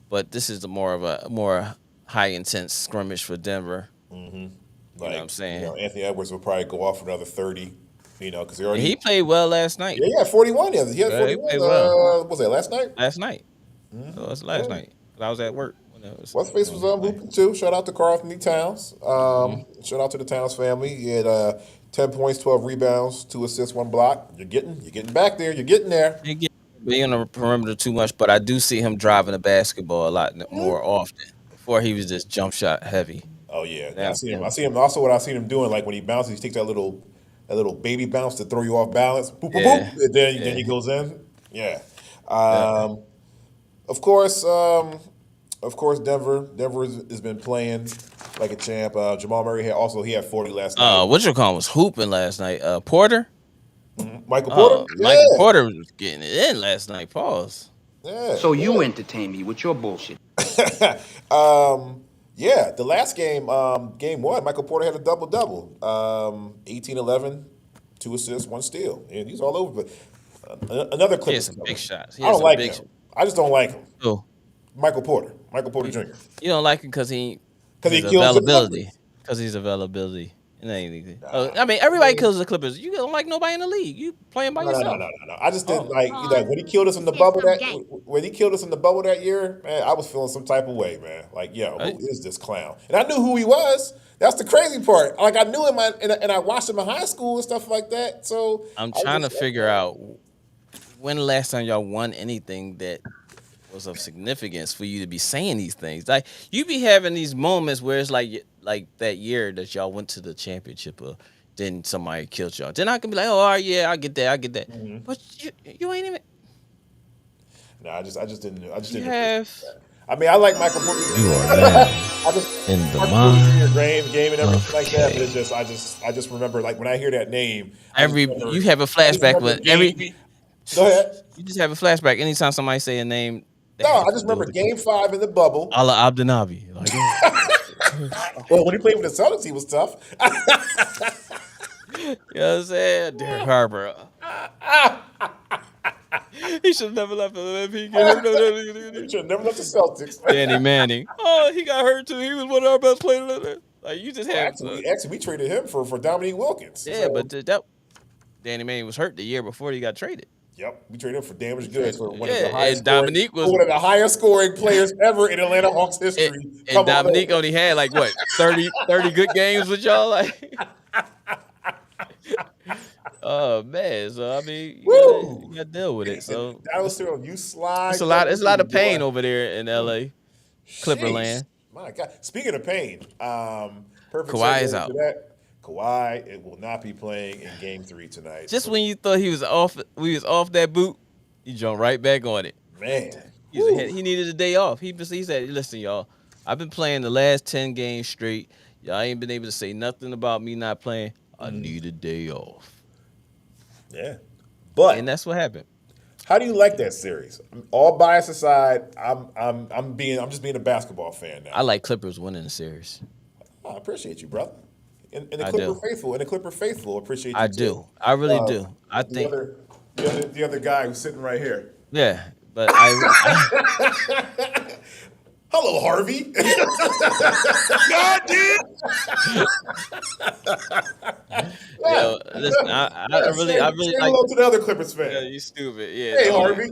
but this is more of a high intense scrimmage for Denver. Mm-hmm. You know what I'm saying? Anthony Edwards will probably go off for another 30. Because he played well last night. Yeah, he had 41. He had 41. He played well. Was that last night? Last night. So it's last night. 'Cause I was at work when it was What's face was playing. hooping too. Shout out to Carl Anthony Towns. Mhm. Shout out to the Towns family. He had 10 points, 12 rebounds, 2 assists, 1 block. You're getting back there. You're getting there. He get be on the perimeter too much, but I do see him driving the basketball a lot more often. Before he was just jump shot heavy. Oh yeah, Now I see him. I see him. Also, what I seen him doing, like when he bounces, he takes that little baby bounce to throw you off balance. Boop, boop, Yeah, boop, and then yeah, he goes in. Yeah. yeah. Of course, Denver has been playing like a champ. Jamal Murray had 40 last night. What you call was hooping last night. Porter. Michael Porter, Michael Porter was getting it in last night. Pause. yeah, So you entertain me with your bullshit. yeah. The last game, game 1, Michael Porter had a double-double. 18, 11, 2 assists, 1 steal, and he's all over. But another He clip. had some big shots. He I had don't some like big. him. I just don't like him. Oh, Michael Porter Jr. you don't like him because Because he he's kills the availability. Clippers. Because he's availability. It ain't anything. I mean, everybody kills the Clippers. You don't like nobody in the league. You playing by No, no, no, yourself. no, no, no. I just didn't Oh, like when he killed us in the Here's bubble some that gay. when he killed us in the bubble that year, man, I was feeling some type of way, man. Like, yo, Right. who is this clown? And I knew who he was. That's the crazy part. Like, I knew him, and I watched him in high school and stuff like that. So I'm I was trying to just- figure out when the last time y'all won anything that was of significance for you to be saying these things. Like you be having these moments where it's like that year that y'all went to the championship, or then somebody killed y'all. Then I can be like, oh, all right, yeah, I get that. Mm-hmm. But you ain't even. No, I just didn't. I just You didn't. have. I mean, I like Michael Porter. You are now I just in the Michael mind Porter Jr. game and everything like that. But Okay. it's I just remember, like, when I hear that name, You have a flashback when Go ahead. you just have a flashback anytime somebody say a name. that No, has I to just do remember with the Game 5 in the bubble. Allah Abdenabi. Like, Well, when he played with the Celtics, he was tough. you know what I'm saying? Derek Harper. He should have never left the MVP game. Should have never left the Celtics. Danny Manning. Oh, he got hurt too. He was one of our best players. Like you just have Actually, we traded him for Dominique Wilkins. yeah, So, but that Danny Manning was hurt the year before he got traded. yep, we traded him for damaged goods for one of Yeah, the highest and Dominique scoring, was- one of the highest scoring players ever in Atlanta Hawks history. And Come on Dominique over. only had like what 30 good games with y'all. Like, oh man. So I mean, you gotta deal with it. So That was still you slide. it's a lot of pain over there in LA, Clipperland. My God. Speaking of pain, perfect. Kawhi segue is into out. that. Kawhi, it will not be playing in Game 3 tonight. Just when you thought he was off, that boot, he jumped right back on it. Man, He needed a day off. He said, "Listen, y'all, I've been playing the last 10 games straight. Y'all ain't been able to say nothing about me not playing. I need a day off." yeah. But And that's what happened. how do you like that series? All bias aside, I'm just being a basketball fan now. I like Clippers winning the series. I appreciate you, brother. And the I Clipper do. faithful, appreciate you. I too. do. I really do. I The think, the other guy who's sitting right here. yeah. But I Hello, Harvey. yo, listen, I really Say like. hello to the other Clippers fan. Yeah, you stupid. Yeah. Hey, the only- Harvey.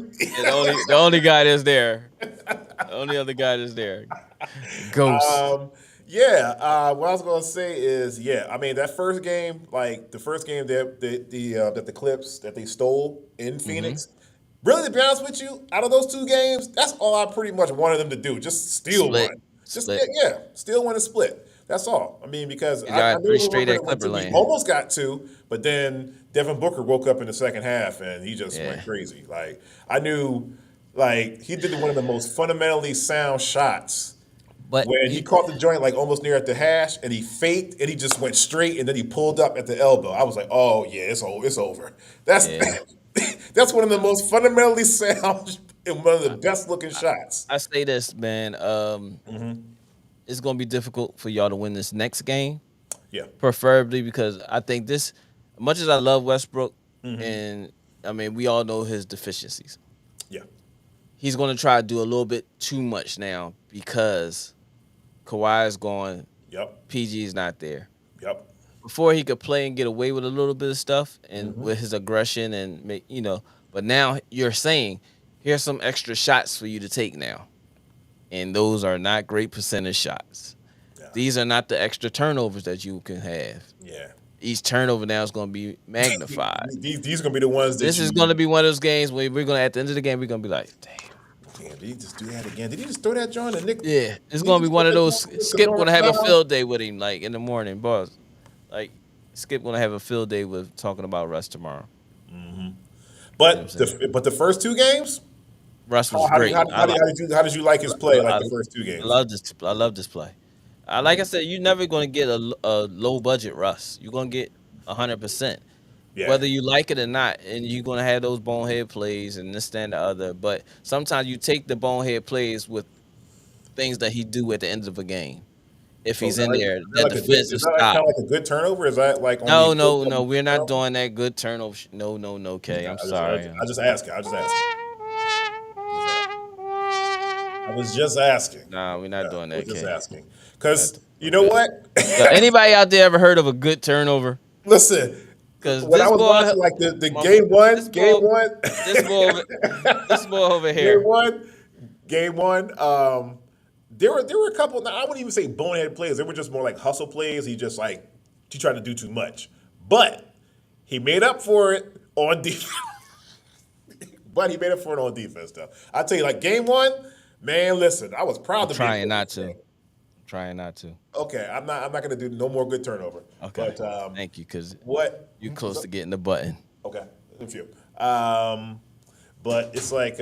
The only guy that's there. The only other guy that's there. Ghost. What I was gonna say is, I mean that first game, like the first game that the Clips that they stole in Phoenix. Really, to be honest with you, out of those 2 games, that's all I pretty much wanted them to do. Just steal Split. one. Just Split. steal one and split. That's all. I mean, because You I got knew 3 we were straight gonna at win 2. Clipper We lane. almost got 2, but then Devin Booker woke up in the second half and he just Yeah. went crazy. Like I knew, like he did one of the most fundamentally sound shots. But When he caught the joint like almost near at the hash, and he faked, and he just went straight, and then he pulled up at the elbow. I was like, "Oh yeah, it's over." That's Yeah. that's one of the most fundamentally sound and one of the best looking shots. I say this, man. It's gonna be difficult for y'all to win this next game, Yeah, preferably because I think this. Much as I love Westbrook, and I mean we all know his deficiencies. yeah, He's gonna try to do a little bit too much now because Kawhi is gone. yep, PG is not there. yep, Before he could play and get away with a little bit of stuff and with his aggression and but now you're saying here's some extra shots for you to take now. And those are not great percentage shots. Yeah. These are not the extra turnovers that you can have. Yeah. Each turnover now is going to be magnified. These are gonna be the ones that This is going to be one of those games where we're going to, at the end of the game, we're going to be like, damn. Did he just do that again? Did he just throw that John and Nick? Yeah, it's going to be one of those. Skip going to have a field day with him, like in the morning, boss. Like Skip going to have a field day with talking about Russ tomorrow. But the first two games, Russ was great. How did you like his play? Like the first two games, I love this play. Like I said, you're never going to get a low budget Russ. You're going to get 100%. Yeah. Whether you like it or not, and you're going to have those bonehead plays and this, that, and the other. But sometimes you take the bonehead plays with things that he do at the end of a game. If he's in there, that defensive stop. Is that kind of like a good turnover? Is that like no, we're not doing that good turnover. No, Kay. I'm sorry. I just asking. I was just asking. Nah, we're not doing that. I was just Kay. asking. Because you know what? Anybody out there ever heard of a good turnover? Listen, because when I was watching like the game one, this boy over here. Game one. There were a couple. Now I wouldn't even say bonehead plays. They were just more like hustle plays. He tried to do too much, but he made up for it on defense. Though. I tell you, like game one, man. Listen, I was proud of trying not to. Okay, I'm not gonna do no more good turnover. Okay, but, thank you, because you close to getting the button. Okay, a few. But it's like,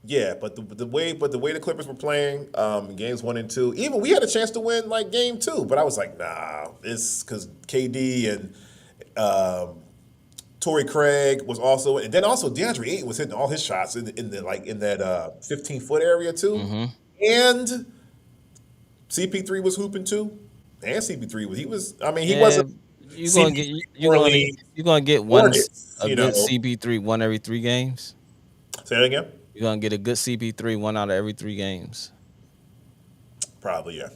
yeah. But the way the Clippers were playing, games 1 and 2, even we had a chance to win like game 2, but I was like, nah, it's because KD and Torrey Craig was also, and then also DeAndre Ayton was hitting all his shots in that 15-foot area too, and CP3 was hooping too, and CP3 wasn't. You're gonna get one good CP3 one every 3 games. Say that again. You're gonna get a good CP3 1 out of every 3 games. Probably, yeah.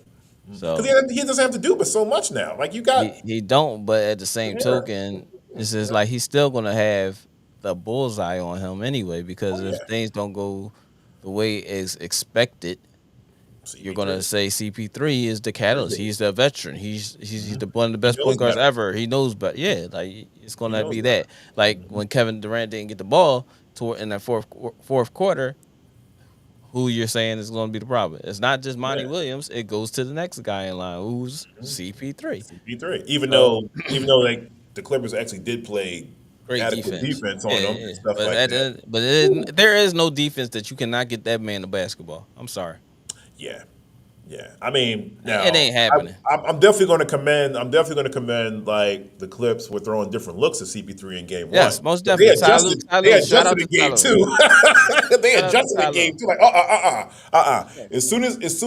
So because he doesn't have to do but so much now. Like you got he don't, but at the same token, it's just like he's still gonna have the bullseye on him anyway, because if things don't go the way is expected, you're gonna say CP3 is the catalyst. He's the veteran. He's one of the best point guards ever. He knows, but like it's gonna be that. Like when Kevin Durant didn't get the ball in that fourth quarter, who you're saying is going to be the problem? It's not just Monty Williams. It goes to the next guy in line, who's CP3. Even though like the Clippers actually did play great adequate defense on them and stuff that. But there is no defense that you cannot get that man the basketball. I'm sorry. Yeah. I mean, now, it ain't happening. I'm definitely going to commend like the Clips with throwing different looks at CP3 in game 1. Yes, most definitely. They adjusted the game too. They adjusted the game too. Like As soon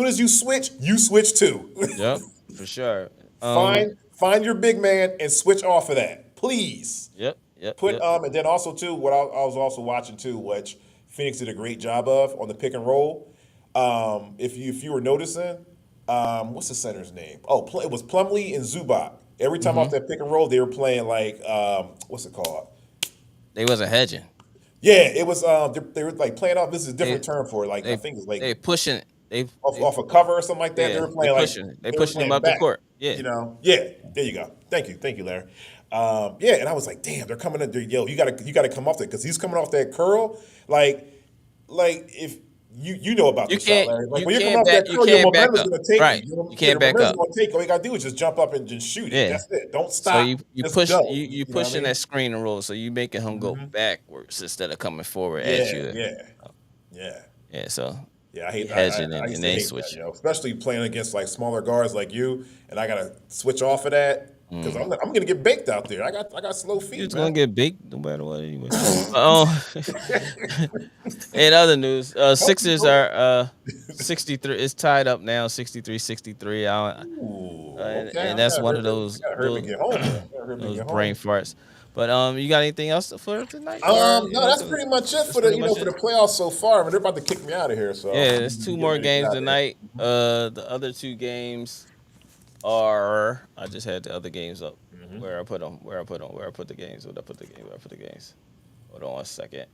as you switch too. Yep, for sure. Find your big man and switch off of that, please. Yep. And then also too, what I was also watching too, which Phoenix did a great job of on the pick and roll. If you were noticing, what's the center's name? It was Plumlee and Zubac. Every time off that pick and roll, they were playing like what's it called? They wasn't hedging. Yeah, it was. They were like playing off. This is a different term for it. Like I think it's like they pushing. Off a cover or something like that. Yeah, they were playing they pushing him up the court. Yeah, Yeah. There you go. Thank you, Larry. And I was like, damn, they're coming in there. Yo, you gotta come off that because he's coming off that curl. Like if. You know about this shot, Larry. Like when you're coming off that curl, your momentum's going to take right. you. You can't back up. All you got to do is just jump up and just shoot it. Yeah. That's it. Don't stop. So you just push go. you pushing that screen and roll, so you making him go backwards instead of coming forward at you. Yeah. So I hate hedging I and then switch. Especially playing against like smaller guards like you, and I got to switch off of that. Because I'm going to get baked out there. I got slow feet. You're going to get baked no matter what anyway. In other news, Sixers are 63. It's tied up now, 63-63. And that's one of those brain farts. But you got anything else for tonight? No, that's pretty much it for the for the playoffs so far. I mean, they're about to kick me out of here. So yeah, there's 2 more games tonight. The other 2 games are, I just had the other games up. Where I put the games. Hold on a second.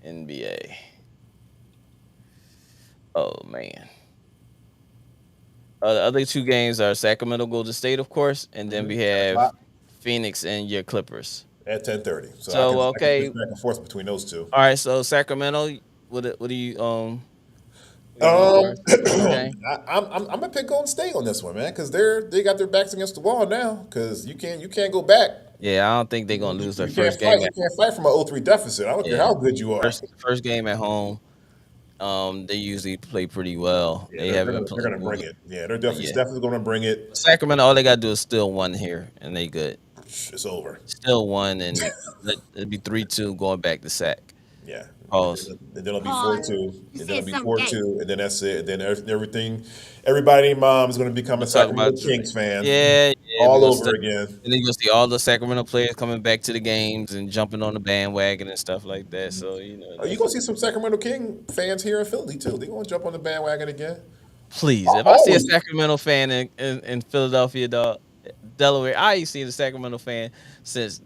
NBA. Oh man. The other two games are Sacramento Golden State, of course, and then we have Phoenix and your Clippers at 10:30. So I can okay. switch back and forth between those two. All right, so Sacramento, what do you I'm game? gonna pick Golden State on this one, man, because they got their backs against the wall now. Because you can't go back. Yeah, I don't think they're gonna lose their You first can't game. fight. You can't fight from an 0-3 deficit. I don't care how good you are. First game at home. They usually play pretty well. Yeah, they're gonna bring it. Yeah, they're definitely gonna bring it. Sacramento, all they gotta do is steal one here, and they good. It's over. Still one, and it'd be 3-2 going back to Sac. Yeah. Pause. And then it'll be 4-2. And then it'll be 4-2. And then that's it. And then everybody and mom is going to become a Sacramento Kings fan. Yeah. All over again. And then you're going to see all the Sacramento players coming back to the games and jumping on the bandwagon and stuff like that. So, you're going to see some Sacramento King fans here in Philly, too. They're going to jump on the bandwagon again. Please. If I see a Sacramento fan in Philadelphia, Delaware, I ain't seen a Sacramento fan since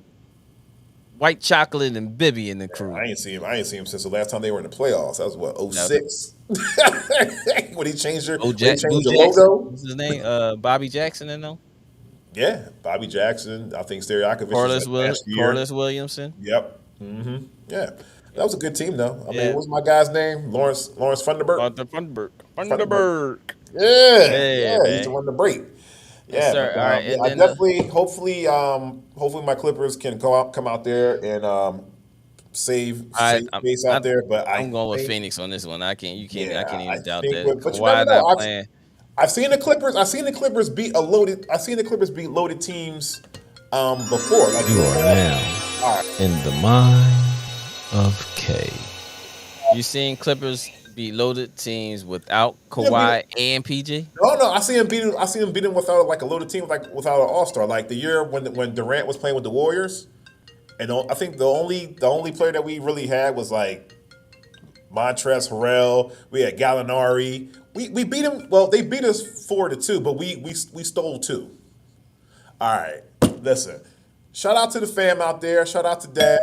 White Chocolate and Bibby in the crew. I ain't seen him since the last time they were in the playoffs. That was what, 06? When he changed the logo. What's his name? Bobby Jackson, I know. Yeah, Bobby Jackson. I think Stojakovic. Corliss Williamson. Yep. Mm-hmm. Yeah, that was a good team though. I mean, what was my guy's name? Lawrence Funderburg. Funderburg. Yeah, he's the one to break. Yeah, yes, sir. All right. I definitely, hopefully, my Clippers can come out there and save face out there. But I'm going with Phoenix on this one. I can't even doubt that. But you never know. I've seen the Clippers beat loaded teams before. Like, you are now in the mind of K. You seen Clippers beat loaded teams without Kawhi and PG? No, I see him beating without like a loaded team, like without an all-star. Like the year when Durant was playing with the Warriors, and I think the only player that we really had was like Montrezl Harrell. We had Gallinari. We beat him. Well, they beat us 4-2, but we stole 2. All right, listen. Shout out to the fam out there. Shout out to Dad.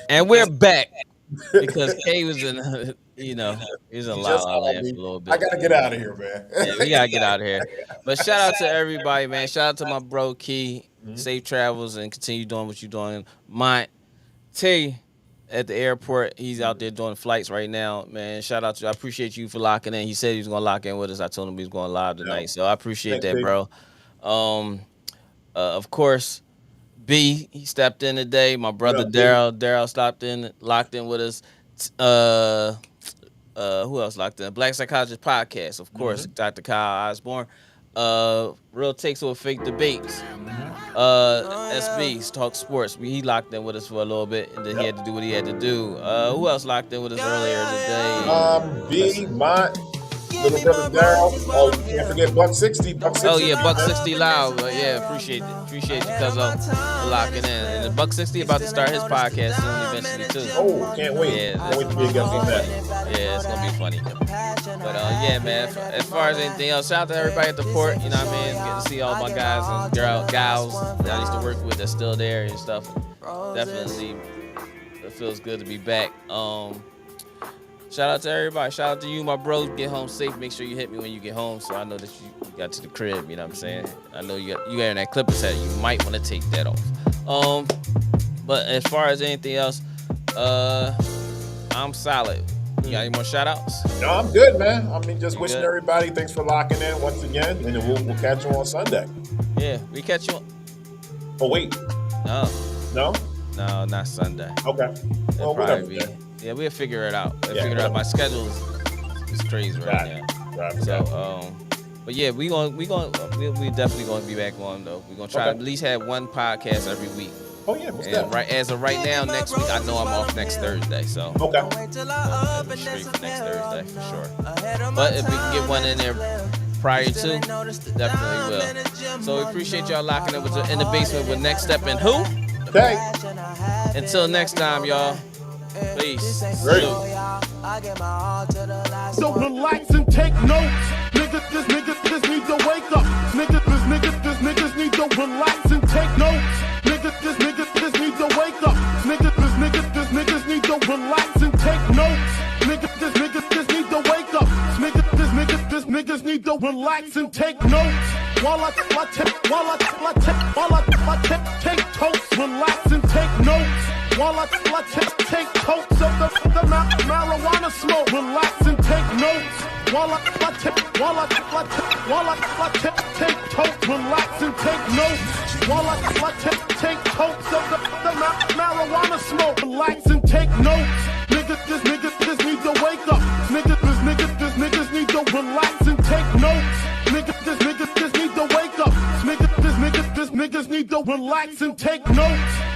And we're back. Because K was in, he was in La La Land for a little bit. I gotta get out of here, man. Yeah, we gotta get out of here. But shout out to everybody, man. Shout out to my bro Key. Safe travels and continue doing what you're doing. My T at the airport, he's out there doing flights right now, man. Shout out to you. I appreciate you for locking in. He said he was gonna lock in with us. I told him he was going live tonight, so I appreciate that, bro. Of course. B, he stepped in today. My brother Daryl locked in with us. Who else locked in? Black Psychologist Podcast, of course. Dr. Kyle Osborne. Real Takes with Fake Debates. SB, Talk Sports. He locked in with us for a little bit, and then he had to do what he had to do. Who else locked in with us earlier today? B, Mont. Little brother Daryl. Oh, can't forget Buck 60. Oh yeah, Buck 60 Loud. Yeah, appreciate you, cuz for locking in. And the Buck 60 about to start his podcast soon, eventually too. Oh, can't wait. Yeah, can't wait to be a guest on that. Yeah, it's gonna be funny. But yeah, man. As far as anything else, shout out to everybody at the port. You know what I mean? Getting to see all my guys and gals that I used to work with that's still there and stuff. Definitely, it feels good to be back. Shout out to everybody. Shout out to you, my bro. Get home safe. Make sure you hit me when you get home so I know that you got to the crib. You know what I'm saying? I know you got in that Clippers hat. You might want to take that off. But as far as anything else, I'm solid. You got any more shout outs? No, I'm good, man. I mean, just wishing everybody thanks for locking in once again. And then we'll catch you on Sunday. Yeah, we catch you on. Oh, wait. No. No? No, not Sunday. Okay. Well, whatever. Yeah, we'll figure it out. My schedule is crazy right now. So, but yeah, we definitely gonna be back on though. We're gonna try to at least have one podcast every week. Oh yeah, what's that? Right as of right now, next week I know I'm off next Thursday, so okay. Straight for next Thursday for sure. But if we can get one in there prior to, definitely will. So we appreciate y'all locking up in the basement with Next Step and who? Okay. Until next time, y'all. Peace. Great. So relax and take notes. Niggas need to wake up. Niggas need to relax and take notes. Niggas need to wake up. Niggas relax and take notes. While I take totes, relax and take notes. While I take totes of the marijuana smoke, relax and take notes. While I take totes, relax and take notes. While I take totes of the marijuana smoke, relax and take notes. Niggas need to wake up. Niggas need to relax and take notes. Niggas need to wake up. Niggas need to relax and take notes.